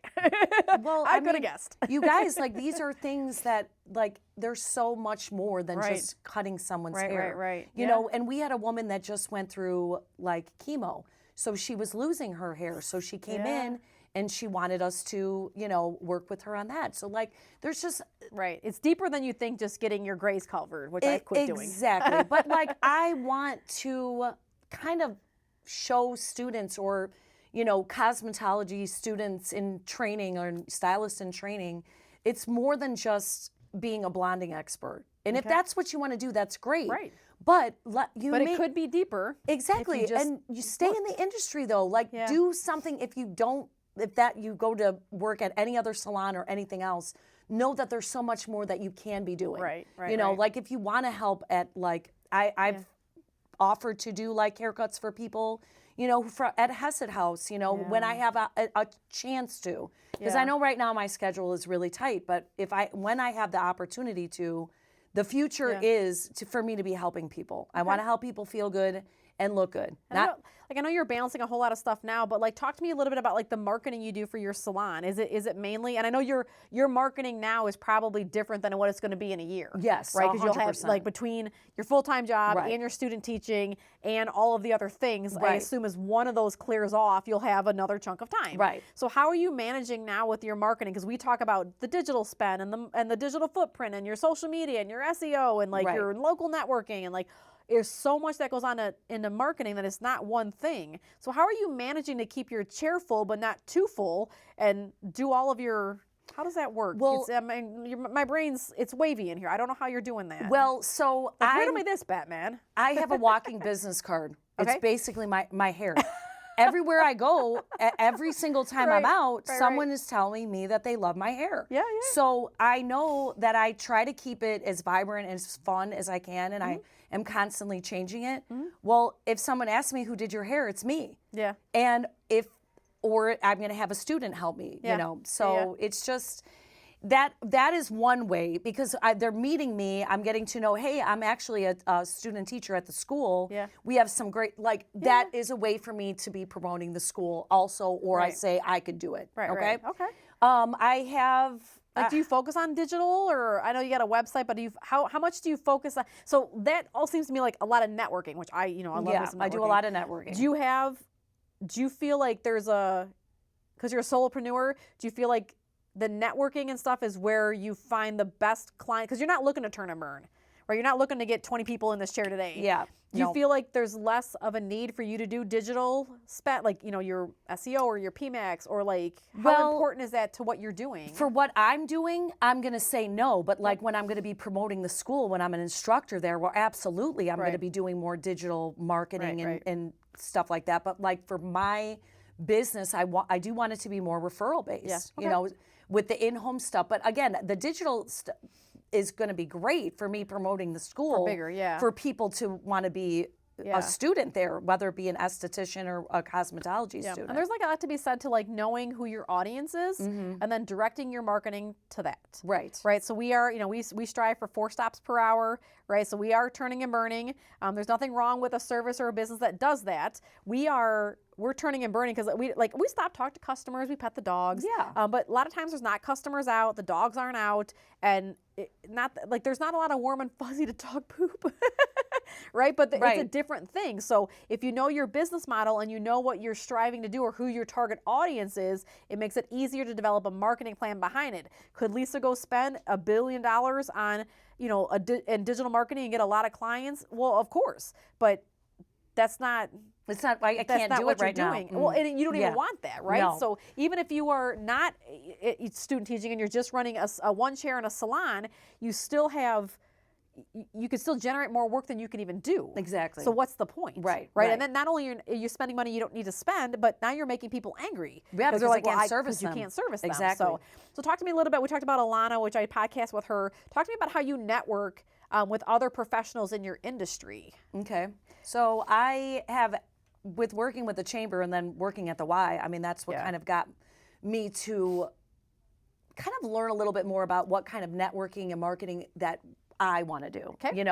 Well, I could have guessed. You guys, like, these are things that, like, there's so much more than just cutting someone's hair. Right. You know, and we had a woman that just went through like chemo. So she was losing her hair. So she came in and she wanted us to, you know, work with her on that. So like, there's just... Right. It's deeper than you think, just getting your grays covered, which I've quit doing. Exactly. But like, I want to kind of show students, or, you know, cosmetology students in training or stylists in training, it's more than just being a blonding expert. And if that's what you want to do, that's great. Right. But it could be deeper. Exactly. And you stay in the industry though. Like, do something. If you go to work at any other salon or anything else, know that there's so much more that you can be doing. Right. You know, like if you want to help at like, I've offered to do like haircuts for people, you know, at Hesed House, you know, when I have a chance to. Because I know right now my schedule is really tight, but when I have the opportunity to, the future is for me to be helping people. I want to help people feel good and look good. I know you're balancing a whole lot of stuff now, but like, talk to me a little bit about like the marketing you do for your salon. Is it mainly, and I know your marketing now is probably different than what it's going to be in a year. Yes, right. Because 100%. you'll have, like, between your full-time job and your student teaching and all of the other things, I assume as one of those clears off, you'll have another chunk of time. Right. So how are you managing now with your marketing? Because we talk about the digital spend and the digital footprint and your social media and your SEO and like your local networking, and like, there's so much that goes on into marketing that it's not one thing. So how are you managing to keep your chair full but not too full, and do all of your, how does that work? Well, my brain's, it's wavy in here. I don't know how you're doing that. Well, so like, riddle me this, Batman. I have a walking business card. It's basically my hair. Everywhere I go, every single time I'm out, someone is telling me that they love my hair. Yeah. So I know that I try to keep it as vibrant and as fun as I can, and I am constantly changing it. Well, if someone asks me who did your hair, it's me. Yeah. And or I'm going to have a student help me, you know. So it's just... That is one way, because they're meeting me. I'm getting to know, hey, I'm actually a student teacher at the school. Yeah. We have some great, like, that is a way for me to be promoting the school also, or I say I could do it. Right. Okay. Okay. I have Like, do you focus on digital, or I know you got a website, but how much do you focus on? So that all seems to me like a lot of networking, which I love me some networking. I do a lot of networking. Do you feel like because you're a solopreneur, do you feel like the networking and stuff is where you find the best client? Because you're not looking to turn and burn, right? You're not looking to get 20 people in this chair today. Yeah. Do you feel like there's less of a need for you to do digital like, your SEO or your PMAX, or like, how important is that to what you're doing? For what I'm doing, I'm going to say no. But like when I'm going to be promoting the school, when I'm an instructor there, well, absolutely, I'm going to be doing more digital marketing and stuff like that. But like for my business, I do want it to be more referral based, with the in-home stuff. But again, the digital stuff is going to be great for me promoting the school, for people to want to be a student there, whether it be an esthetician or a cosmetology student. And there's like a lot to be said to like knowing who your audience is and then directing your marketing to that. Right. So we are, we strive for 4 stops per hour, right? So we are turning and burning. There's nothing wrong with a service or a business that does that. We're turning and burning because we stop, talk to customers, we pet the dogs. Yeah. But a lot of times there's not customers out, the dogs aren't out, and there's not a lot of warm and fuzzy to dog poop. Right? But it's a different thing. So if you know your business model and you know what you're striving to do or who your target audience is, it makes it easier to develop a marketing plan behind it. Could Lisa go spend $1 billion on, in digital marketing and get a lot of clients? Well, of course. But that's not... It's not. I can't do it right now. Well, and you don't even want that, right? No. So even if you are not student teaching and you're just running a one chair in a salon, you could still generate more work than you can even do. Exactly. So what's the point? Right. And then not only are you spending money you don't need to spend, but now you're making people angry. Yeah, because they're like, you can't service them. You can't service them. Exactly. So talk to me a little bit. We talked about Alana, which I podcast with her. Talk to me about how you network with other professionals in your industry. Okay. So I have, with working with the chamber and then working at the Y, I mean, that's what kind of got me to kind of learn a little bit more about what kind of networking and marketing that I want to do. Okay.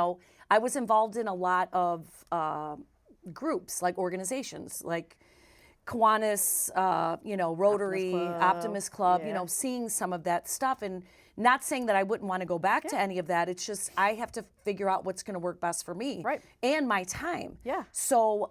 I was involved in a lot of groups, like organizations, like Kiwanis, Rotary, Optimist Club, seeing some of that stuff, and not saying that I wouldn't want to go back to any of that. It's just I have to figure out what's going to work best for me and my time. Yeah. So,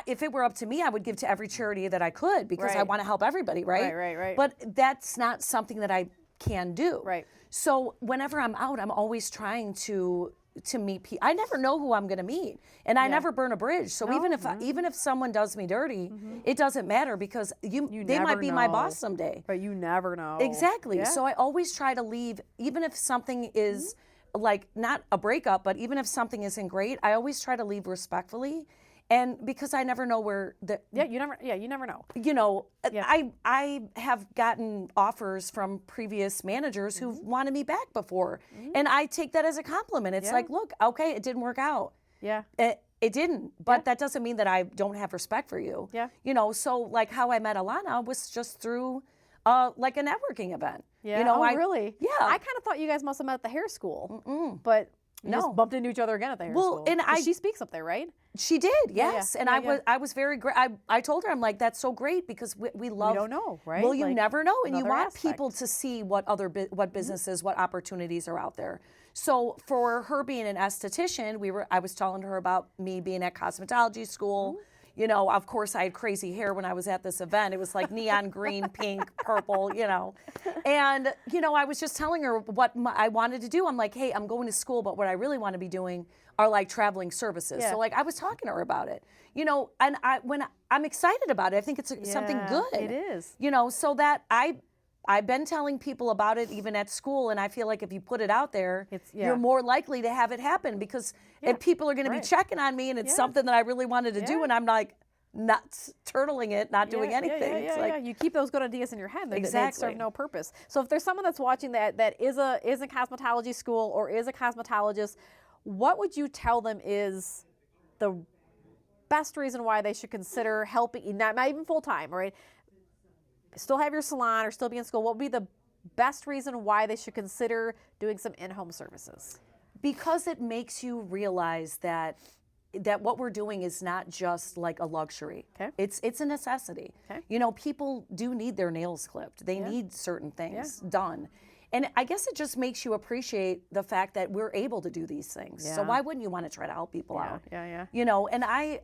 if it were up to me, I would give to every charity that I could because I want to help everybody, right? Right. But that's not something that I can do. Right. So whenever I'm out, I'm always trying to meet people. I never know who I'm going to meet, and I never burn a bridge. So even if someone does me dirty, it doesn't matter because they might be my boss someday. But you never know. Exactly. Yeah. So I always try to leave, even if something is like not a breakup, but even if something isn't great, I always try to leave respectfully. And because I never know where you never know. I have gotten offers from previous managers who've wanted me back before, and I take that as a compliment. It's like, look, okay, it didn't work out. Yeah. It didn't, but that doesn't mean that I don't have respect for you. Yeah. So like how I met Alana was just through like a networking event. Yeah. Really? Yeah. I kind of thought you guys must have met at the hair school, but you just bumped into each other again at the hair school. And she speaks up there, right? She did, yes. And I was very great. I told her, I'm like, that's so great because we love. You don't know, right? Well, you never know, and you want aspect. people to see what what businesses, what opportunities are out there. So for her being an esthetician, I was telling her about me being at cosmetology school. Of course, I had crazy hair when I was at this event. It was like neon green, pink, purple, And, I was just telling her what I wanted to do. I'm like, hey, I'm going to school, but what I really want to be doing are like traveling services. Yeah. So I was talking to her about it, and I'm excited about it. I think it's something good. It is. So that I've been telling people about it even at school, and I feel like if you put it out there, you're more likely to have it happen because if people are going to be checking on me and it's something that I really wanted to do, and I'm like not turtling it, not doing anything. You keep those good ideas in your head. They serve no purpose. So if there's someone that's watching that is a cosmetology school or is a cosmetologist, what would you tell them is the best reason why they should consider helping, not even full-time, right? Still have your salon or still be in school, what would be the best reason why they should consider doing some in-home services? Because it makes you realize that what we're doing is not just like a luxury. Okay. It's a necessity. Okay. People do need their nails clipped. They need certain things done. And I guess it just makes you appreciate the fact that we're able to do these things. So why wouldn't you want to try to help people out? Yeah. You know, and I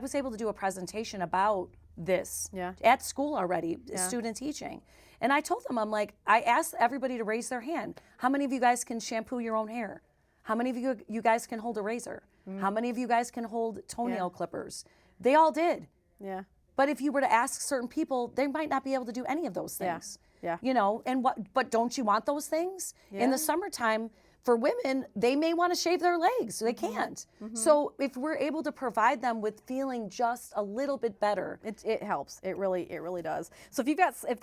was able to do a presentation about this at school already, student teaching. And I told them, I'm like, I asked everybody to raise their hand. How many of you guys can shampoo your own hair? How many of you guys can hold a razor? How many of you guys can hold toenail clippers? They all did. Yeah. But if you were to ask certain people, they might not be able to do any of those things. Yeah. You know, but don't you want those things? In the summertime, for women, they may want to shave their legs. So they can't. So if we're able to provide them with feeling just a little bit better. It helps. It really does. So if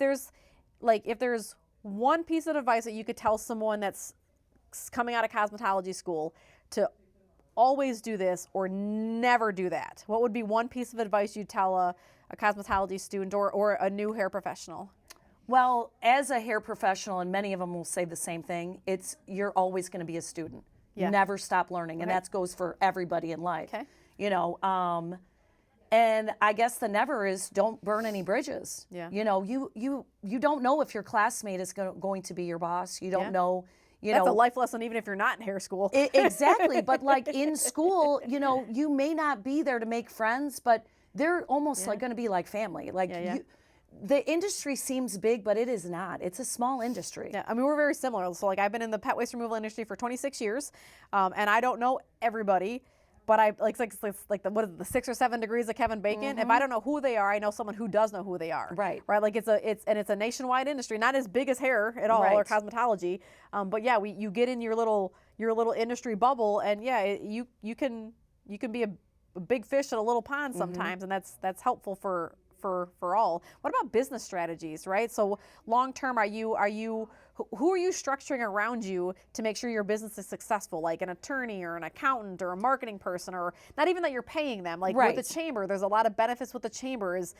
there's one piece of advice that you could tell someone that's coming out of cosmetology school to always do this or never do that, what would be one piece of advice you'd tell a cosmetology student or a new hair professional? Well, as a hair professional, and many of them will say the same thing, you're always going to be a student. Never stop learning, and that goes for everybody in life. Okay. You know, and I guess the never is don't burn any bridges. Yeah. You know, you don't know if your classmate is going to be your boss. You don't know. That's a life lesson, even if you're not in hair school. Exactly. But like in school, you know, you may not be there to make friends, but they're almost like going to be like family. Like the industry seems big, but it is not. It's a small industry. Yeah, I mean, we're very similar. So like I've been in the pet waste removal industry for 26 years, and I don't know everybody, but I like the 6 or 7 degrees of Kevin Bacon. If I don't know who they are, I know someone who does know who they are. Right. Like it's a nationwide industry, not as big as hair at all or cosmetology. But yeah, you get in your little industry bubble, and you can be a big fish in a little pond sometimes, and that's helpful for all. What about business strategies, right? So long term, who are you structuring around you to make sure your business is successful, like an attorney or an accountant or a marketing person, or not even that you're paying them, like with the chamber, there's a lot of benefits with the chamber. Is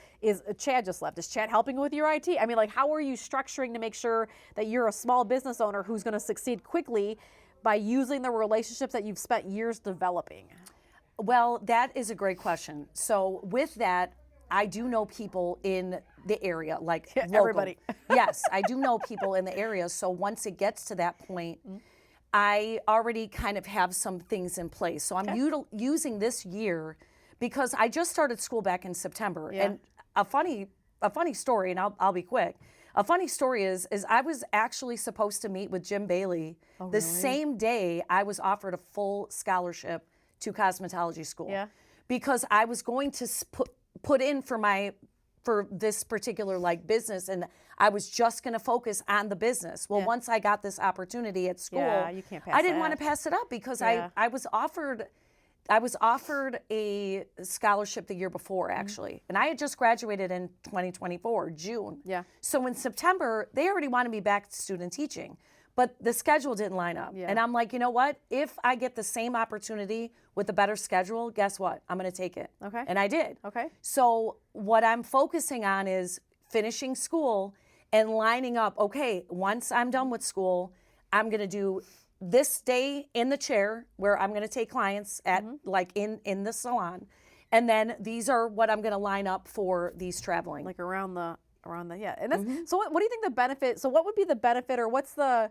Chad just left? Is Chad helping with your IT? I mean, like, how are you structuring to make sure that you're a small business owner who's going to succeed quickly by using the relationships that you've spent years developing? Well, that is a great question. So with that, I do know people in the area, like everybody. Yes, I do know people in the area. So once it gets to that point, I already kind of have some things in place. So I'm using this year because I just started school back in September. And a funny story, and I'll be quick. A funny story is I was actually supposed to meet with Jim Bailey the same day I was offered a full scholarship to cosmetology school. Because I was going to put in for this particular like business, and I was just going to focus on the business. Well, once I got this opportunity at school, you can't pass I didn't that. want to pass it up because I was offered a scholarship the year before actually, and I had just graduated in 2024 June. So in September they already wanted me back to student teaching, but the schedule didn't line up. And I'm like, you know what? If I get the same opportunity with a better schedule, guess what? I'm going to take it. Okay. And I did. Okay. So what I'm focusing on is finishing school and lining up, okay, once I'm done with school, I'm going to do this day in the chair where I'm going to take clients at like in the salon. And then these are what I'm going to line up for these traveling. Like around the And that's so what do you think the benefit, so what would be the benefit, or what's the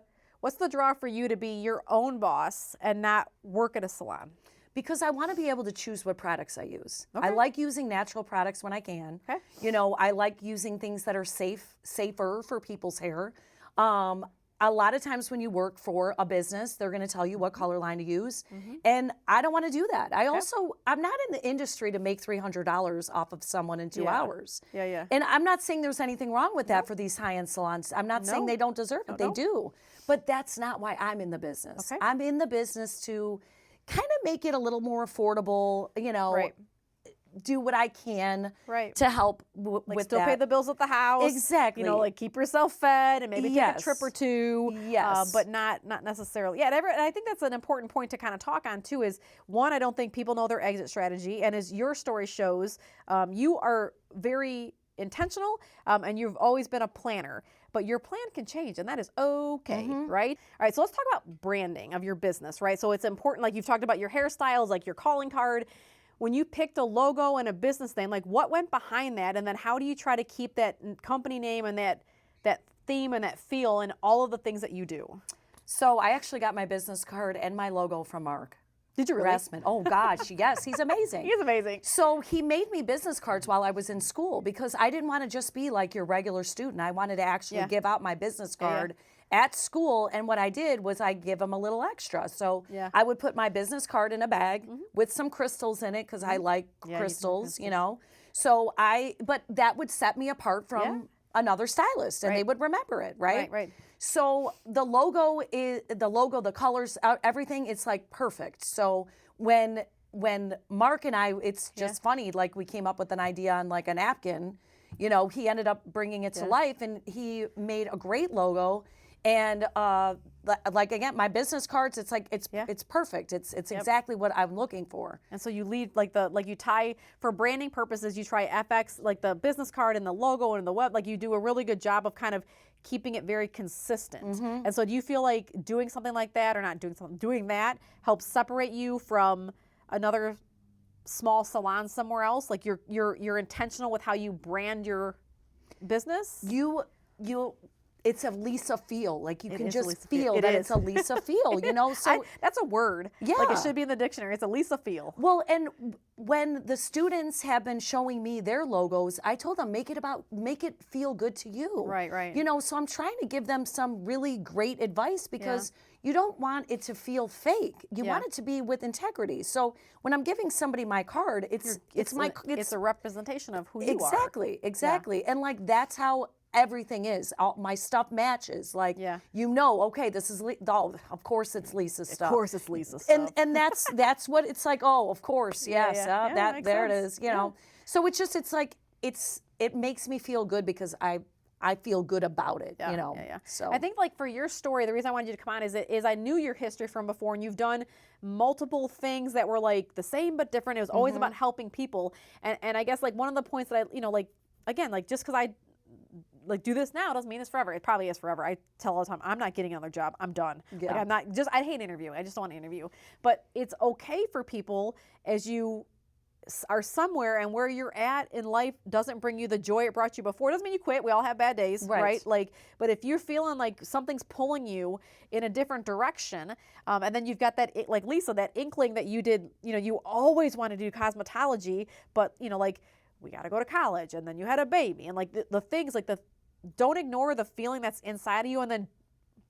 draw for you to be your own boss and not work at a salon? Because I want to be able to choose what products I use. I like using natural products when I can. You know, I like using things that are safer for people's hair. A lot of times when you work for a business, they're going to tell you what color line to use. And I don't want to do that. I'm not in the industry to make $300 off of someone in 2 hours. And I'm not saying there's anything wrong with that for these high-end salons. I'm not saying they don't deserve it. They do. But that's not why I'm in the business. I'm in the business to kind of make it a little more affordable, you know, do what I can to help with still that. pay the bills at the house. Exactly. You know, like keep yourself fed and maybe take a trip or two. But not necessarily. And I think that's an important point to kind of talk on too is, one, I don't think people know their exit strategy. And as your story shows, you are very intentional and you've always been a planner. But your plan can change, and that is okay, right? All right, so let's talk about branding of your business, right? So it's important, like you've talked about your hairstyles, like your calling card. When you picked a logo and a business name, like what went behind that, and then how do you try to keep that company name and that theme and that feel in all of the things that you do? So I actually got my business card and my logo from Mark. Did you really? Grassman. Oh gosh, yes, he's amazing. He's amazing. So he made me business cards while I was in school because I didn't want to just be like your regular student. I wanted to actually give out my business card at school, and what I did was I give them a little extra. So I would put my business card in a bag with some crystals in it because I like crystals, you know. So but that would set me apart from another stylist, and they would remember it, right? Right. So the logo, the colors, everything, it's like perfect. So when Mark and I, it's just funny, like we came up with an idea on like a napkin, you know, he ended up bringing it to life, and he made a great logo. And like again, my business cards, it's like it's perfect. It's exactly what I'm looking for. And so you lead like you tie for branding purposes. You try FX like the business card and the logo and the web. Like you do a really good job of kind of keeping it very consistent. And so do you feel like doing something like that or not doing that helps separate you from another small salon somewhere else? Like you're intentional with how you brand your business. It's a Lisa feel. Like you can just feel that it's a Lisa feel, you know? So that's a word. Yeah. Like it should be in the dictionary. It's a Lisa feel. Well, and when the students have been showing me their logos, I told them make it feel good to you. Right. You know, so I'm trying to give them some really great advice because you don't want it to feel fake. You want it to be with integrity. So when I'm giving somebody my card, it's a representation of who you are. Exactly. And like that's how everything is. My stuff matches. Like, you know, okay, this is, of course it's Lisa's stuff. Of course it's Lisa's stuff. And that's what it's like, oh, of course, yes, there sense. It is, you know. So it's just, it's like, it makes me feel good because I feel good about it, you know. So I think like for your story, the reason I wanted you to come on is I knew your history from before, and you've done multiple things that were like the same but different. It was always about helping people. And I guess like one of the points that I, you know, like, again, like just because I like do this now doesn't mean it's forever. It probably is forever. I tell all the time, I'm not getting another job. I'm done. Like I'm not I hate interviewing. I just don't want to interview. But it's okay for people as you are somewhere and where you're at in life doesn't bring you the joy it brought you before. It doesn't mean you quit. We all have bad days, right? Like, but if you're feeling like something's pulling you in a different direction, and then you've got that, like Lisa, that inkling that you did, you know, you always wanted to do cosmetology, but you know, like we got to go to college, and then you had a baby, and like the things like don't ignore the feeling that's inside of you. And then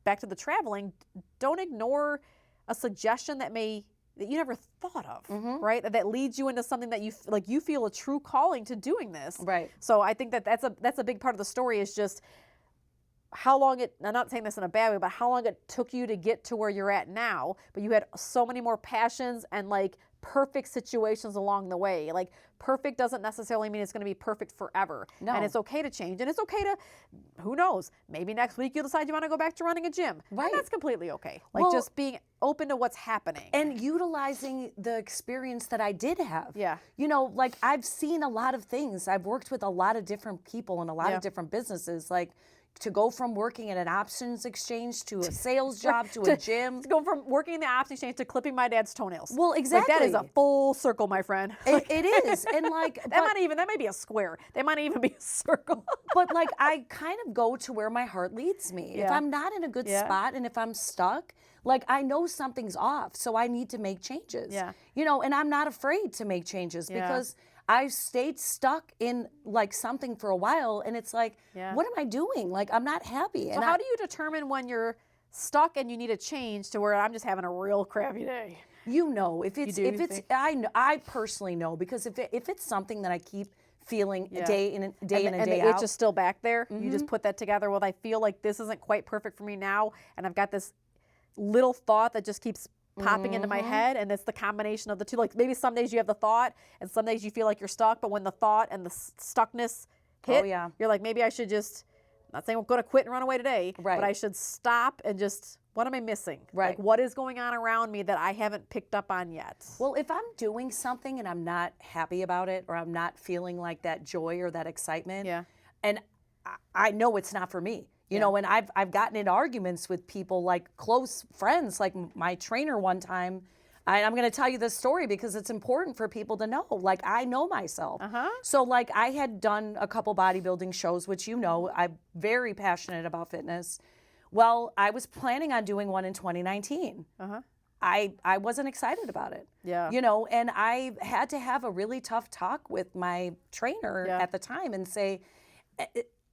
back to the traveling, don't ignore a suggestion that you never thought of, right? That leads you into something that you feel a true calling to doing this. Right. So I think that's a big part of the story is just how long I'm not saying this in a bad way, but how long it took you to get to where you're at now, but you had so many more passions and like perfect situations along the way. Like perfect doesn't necessarily mean it's going to be perfect forever. No. And it's okay to change, and it's okay to, who knows, maybe next week you'll decide you want to go back to running a gym. Right. And that's completely okay. Like just being open to what's happening. And utilizing the experience that I did have. Yeah. You know, like I've seen a lot of things. I've worked with a lot of different people in a lot of different businesses. Like to go from working at an options exchange to a sales job to a gym. To go from working in the options exchange to clipping my dad's toenails. Well, exactly. Like that is a full circle, my friend. It is. And like that might be a square. That might even be a circle. But like I kind of go to where my heart leads me. If I'm not in a good spot and if I'm stuck, like I know something's off, so I need to make changes. Yeah. You know, and I'm not afraid to make changes because I've stayed stuck in like something for a while, and it's like, what am I doing? Like I'm not happy. So how do you determine when you're stuck and you need a change to where I'm just having a real crappy day? You know, I personally know, because if it's something that I keep feeling day in and day out, and the itch is still back there, you just put that together. Well, I feel like this isn't quite perfect for me now, and I've got this little thought that just keeps popping into my head, and it's the combination of the two. Like maybe some days you have the thought and some days you feel like you're stuck, but when the thought and the stuckness hit, you're like, maybe I should just, I'm not saying I'm going to quit and run away today, but I should stop and just, what am I missing? Like what is going on around me that I haven't picked up on yet? Well, if I'm doing something and I'm not happy about it, or I'm not feeling like that joy or that excitement, and I know it's not for me. You know, and I've gotten in arguments with people, like close friends, like my trainer one time, I'm going to tell you this story because it's important for people to know. Like, I know myself. So, like, I had done a couple bodybuilding shows, which you know, I'm very passionate about fitness. Well, I was planning on doing one in 2019. I wasn't excited about it. You know, and I had to have a really tough talk with my trainer at the time and say,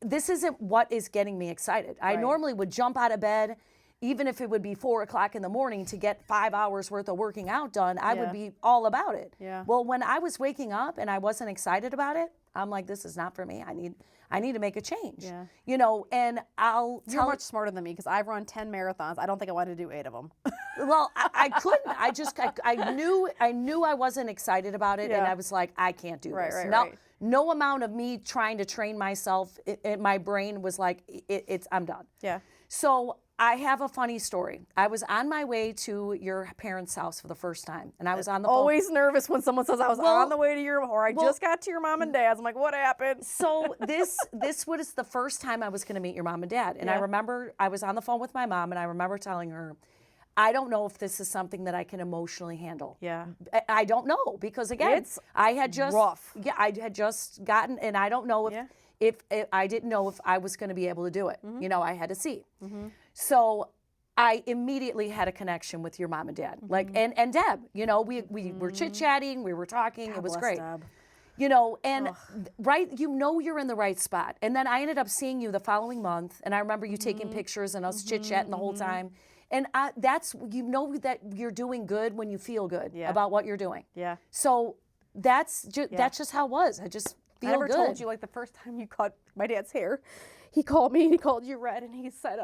this isn't what is getting me excited. I normally would jump out of bed, even if it would be 4 o'clock in the morning to get 5 hours worth of working out done, I would be all about it. Well, when I was waking up and I wasn't excited about it, I'm like, this is not for me. I need to make a change. You know, and You're much smarter than me because I've run 10 marathons. I don't think I wanted to do 8 of them. Well, I couldn't. I knew I wasn't excited about it, and I was like, I can't do this. No amount of me trying to train myself, my brain was like, I'm done. So I have a funny story. I was on my way to your parents' house for the first time, and I was on the phone. Always nervous when someone says I was on the way to your, or I just got to your mom and dad's. I'm like, what happened? So this was the first time I was going to meet your mom and dad, and I remember I was on the phone with my mom, and I remember telling her, I don't know if this is something that I can emotionally handle. I don't know because again, I had just gotten, and I don't know if I didn't know if I was going to be able to do it. You know, I had to see. So I immediately had a connection with your mom and dad, like, and Deb, you know, we were chit-chatting, we were talking, it was great. Deb. You know, and you know you're in the right spot. And then I ended up seeing you the following month, and I remember you taking pictures and us chit-chatting the whole time. And that's, you know that you're doing good when you feel good about what you're doing. So that's just how it was. I just feel good. I never told you, like, the first time you cut my dad's hair, he called me and he called you red, and he said,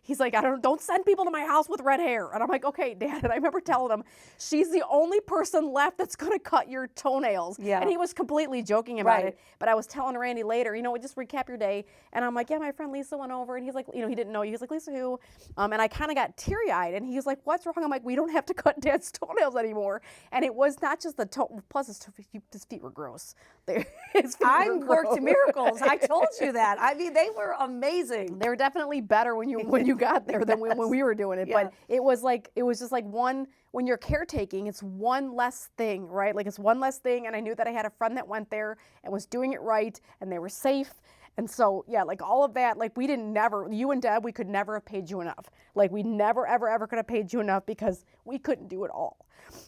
he's like, don't send people to my house with red hair. And I'm like, okay, Dad. And I remember telling him, she's the only person left that's going to cut your toenails. And he was completely joking about it. But I was telling Randy later, you know, just recap your day. And I'm like, yeah, my friend Lisa went over. And he's like, you know, he didn't know you. He's like, Lisa who? And I kind of got teary-eyed. And he's like, what's wrong? I'm like, we don't have to cut Dad's toenails anymore. And it was not just the toe. Plus, his feet were gross. I worked miracles. I told you that. I mean, they were amazing. They were definitely better when you got there than when we were doing it. But it was just like one, when you're caretaking, it's one less thing, right? Like, it's one less thing. And I knew that I had a friend that went there and was doing it right, and they were safe. And so, yeah, like all of that, like you and Deb, we could never have paid you enough. Like, we never, ever, ever could have paid you enough because we couldn't do it all.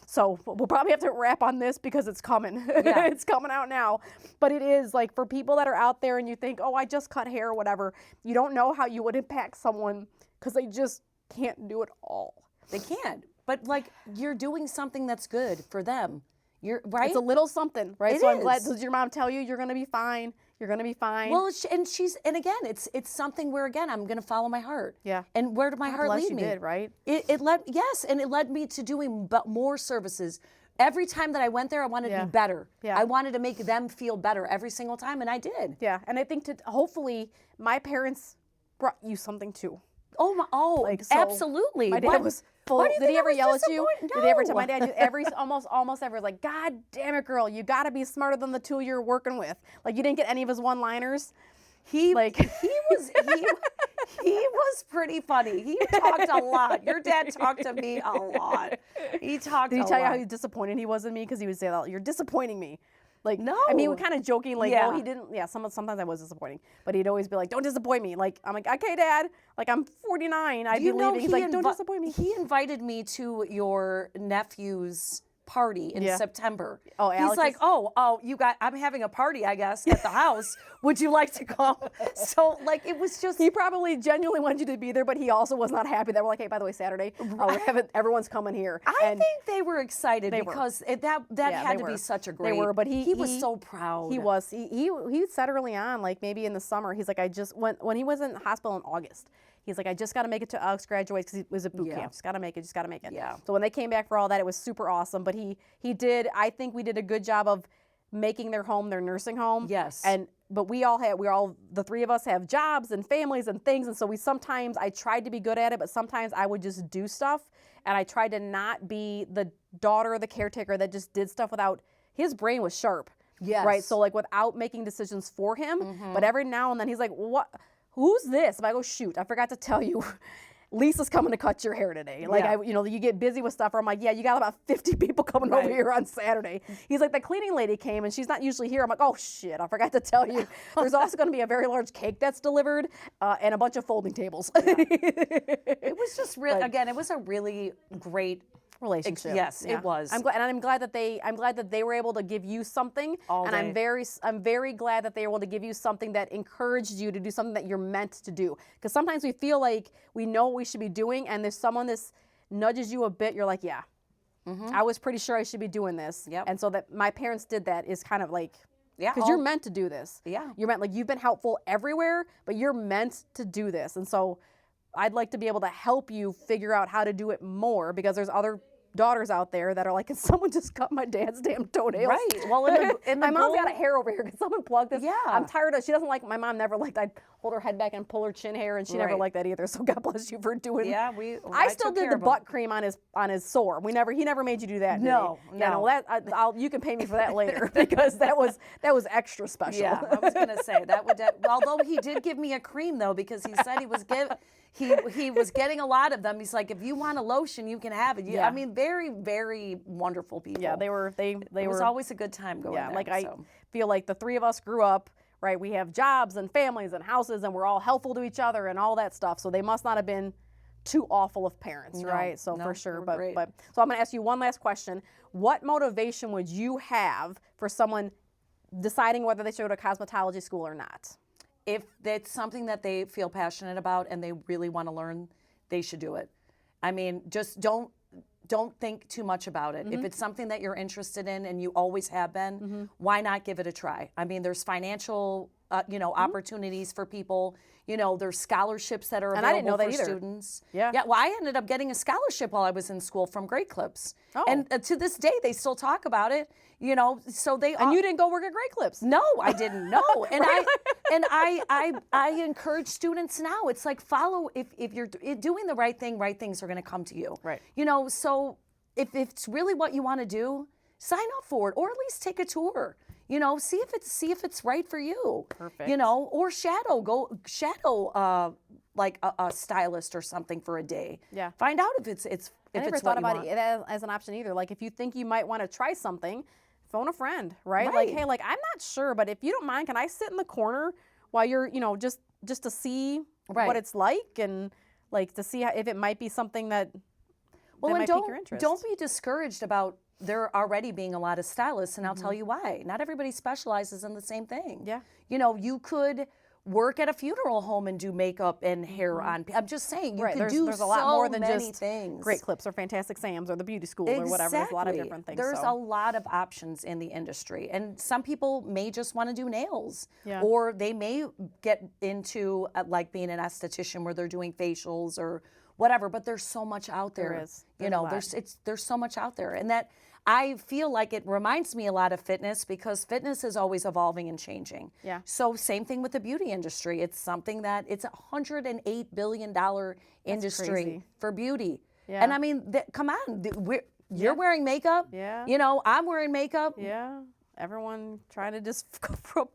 So we'll probably have to wrap on this because it's coming. It's coming out now. But it is, like, for people that are out there and you think, oh, I just cut hair or whatever, you don't know how you would impact someone because they just can't do it all. They can't. But, like, you're doing something that's good for them. You're right. It's a little something, right? I'm glad. Does your mom tell you you're going to be fine? You're going to be fine. Well, and again, it's something where, again, I'm going to follow my heart. And where did my heart lead me? Did, right? It led me to doing more services. Every time that I went there, I wanted to be better. I wanted to make them feel better every single time, and I did. And I think hopefully my parents brought you something too. Like, so absolutely. My dad was full. Did he ever yell at you? No. Did he ever tell my dad? Almost ever, like, God damn it, girl, you got to be smarter than the two you're working with. Like, you didn't get any of his one-liners. He was pretty funny. He talked a lot. Your dad talked to me a lot. He talked. Did he tell you how disappointed he was in me? Because he would say, "You're disappointing me." Like, no. I mean, we kind of joking, like, no, he didn't. Yeah, sometimes I was disappointing. But he'd always be like, don't disappoint me. Like, I'm like, okay, Dad. Like, I'm 49. I'd be leaving. He's like, don't disappoint me. He invited me to your nephew's party in September. Oh, Alex. He's like, I'm having a party, I guess, at the house. Would you like to come? So, like, it was just. He probably genuinely wanted you to be there, but he also was not happy that we're like, hey, by the way, Saturday, everyone's coming here. I think they were excited because that had to be such a great. They were, but he was so proud. He was. He said early on, like maybe in the summer, he's like, I just when he was in the hospital in August. He's like, I just got to make it to Alex graduates because he was at boot camp. Just got to make it. So when they came back for all that, it was super awesome. But he did. I think we did a good job of making their home their nursing home. Yes. But the three of us have jobs and families and things, and so I tried to be good at it, but sometimes I would just do stuff, and I tried to not be the daughter of the caretaker that just did stuff without. His brain was sharp. Yes. Right. So, like, without making decisions for him, but every now and then he's like, what? Who's this? And I go, shoot, I forgot to tell you. Lisa's coming to cut your hair today. Like, Yeah. you get busy with stuff. Or I'm like, yeah, you got about 50 people coming over here on Saturday. He's like, the cleaning lady came and she's not usually here. I'm like, oh shit, I forgot to tell you. There's also going to be a very large cake that's delivered and a bunch of folding tables. It was just really, again, it was a really great relationship. Yes, it was. I'm glad that they were able to give you something. And I'm very glad that they were able to give you something that encouraged you to do something that you're meant to do. Because sometimes we feel like we know what we should be doing, and there's someone that nudges you a bit. You're like, yeah, I was pretty sure I should be doing this. Yep. And so that my parents did that is kind of like, yeah, because you're meant to do this. Yeah. You're meant, like, you've been helpful everywhere, but you're meant to do this. And so I'd like to be able to help you figure out how to do it more, because there's other daughters out there that are like, can someone just cut my dad's damn toenails? Right. Well, my mom's got a hair over here. Can someone plug this? Yeah. I'm tired of, she doesn't like, my mom never liked, I'd hold her head back and pull her chin hair, and she never liked that either. So God bless you for doing. Yeah, I still did the butt cream on his sore. He never made you do that. No, did he? No. That you can pay me for that later, because that was extra special. Yeah, I was gonna say that would. Although he did give me a cream though, because he said he was getting a lot of them. He's like, if you want a lotion, you can have it. I mean, very, very wonderful people. Yeah, they were. It was always a good time going there. Like I feel like the three of us grew up, right? We have jobs and families and houses, and we're all helpful to each other and all that stuff. So they must not have been too awful of parents, right? So for sure. But so I'm going to ask you one last question. What motivation would you have for someone deciding whether they should go to cosmetology school or not? If it's something that they feel passionate about and they really want to learn, they should do it. I mean, just don't think too much about it. If it's something that you're interested in and you always have been, why not give it a try? I mean, there's financial, opportunities for people. There's scholarships that are available for students. Yeah. Yeah. Well, I ended up getting a scholarship while I was in school from Great Clips. Oh. And to this day, they still talk about it. So they. And you didn't go work at Great Clips? No, I didn't. No, and I encourage students now. It's like, follow, if you're doing the right thing, right things are going to come to you. Right. So if it's really what you want to do, sign up for it, or at least take a tour. See if it's right for you. Perfect. Or go shadow like a stylist or something for a day. Yeah. Find out if it's I never thought about it as an option either. Like, if you think you might want to try something, phone a friend, right? Like, hey, like, I'm not sure, but if you don't mind, can I sit in the corner while you're, just to see what it's like, and like to see if it might be something that might pique your interest. Don't be discouraged about there already being a lot of stylists, and I'll tell you why. Not everybody specializes in the same thing. Yeah. You could work at a funeral home and do makeup and hair on. I'm just saying, you could do there's a lot more than many just things. Great Clips or Fantastic Sam's or the beauty school or whatever. There's a lot of different things. There's a lot of options in the industry, and some people may just want to do nails, or they may get into like being an esthetician where they're doing facials or whatever. But there's so much out there. There is. There's so much out there, and that. I feel like it reminds me a lot of fitness, because fitness is always evolving and changing. Yeah. So same thing with the beauty industry. It's something that it's $108 billion industry for beauty. Yeah. And I mean, come on, you're wearing makeup. Yeah. I'm wearing makeup. Yeah. Everyone trying to just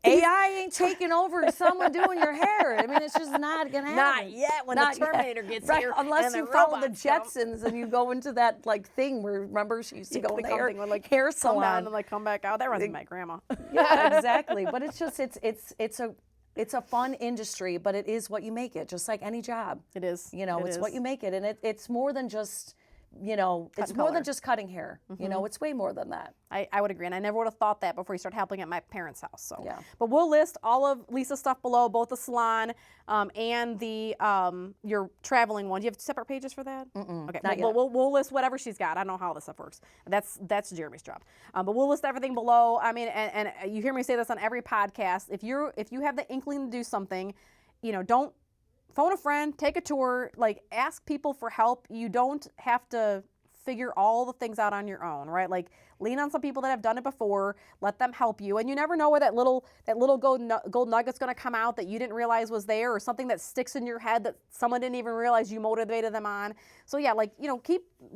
AI ain't taking over someone doing your hair. I mean, it's just not gonna happen. Not yet. When the Terminator gets here, unless you follow the Jetsons and you go into that like thing where, remember, she used to go in the hair salon, come down and like come back out. That runs in my grandma. Yeah, exactly. But it's just it's a fun industry, but it is what you make it. Just like any job, it is. It's what you make it, and it's more than just. It's more than just cutting hair. It's way more than that. I would agree, and I never would have thought that before you started helping at my parents' house. So, yeah. But we'll list all of Lisa's stuff below, both the salon and the your traveling one. Do you have separate pages for that? Okay, not yet. We'll list whatever she's got. I don't know how this stuff works. That's Jeremy's job. But we'll list everything below. I mean, and you hear me say this on every podcast. If you have the inkling to do something, don't. Phone a friend, take a tour, like ask people for help. You don't have to figure all the things out on your own, right? Like lean on some people that have done it before, let them help you. And you never know where that little gold nugget's going to come out that you didn't realize was there, or something that sticks in your head that someone didn't even realize you motivated them on. So yeah, like, you know,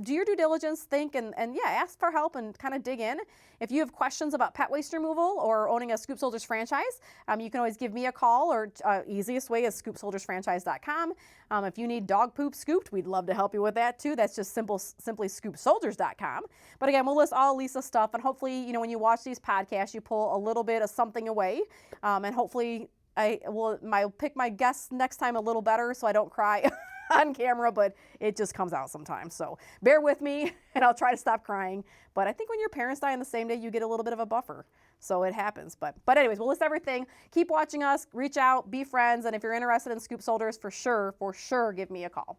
do your due diligence, think, and yeah, ask for help and kind of dig in. If you have questions about pet waste removal or owning a Scoop Soldiers franchise, you can always give me a call, or easiest way is scoopsoldiersfranchise.com. If you need dog poop scooped, we'd love to help you with that too. That's just simply scoopsoldiers.com. But again, we'll list all Lisa's stuff, and hopefully, you know, when you watch these podcasts, you pull a little bit of something away, and hopefully I'll pick my guests next time a little better so I don't cry on camera, but it just comes out sometimes. So bear with me, and I'll try to stop crying. But I think when your parents die on the same day, you get a little bit of a buffer. So it happens. But anyways, we'll list everything. Keep watching us, reach out, be friends, and if you're interested in Scoop Soldiers, for sure, give me a call.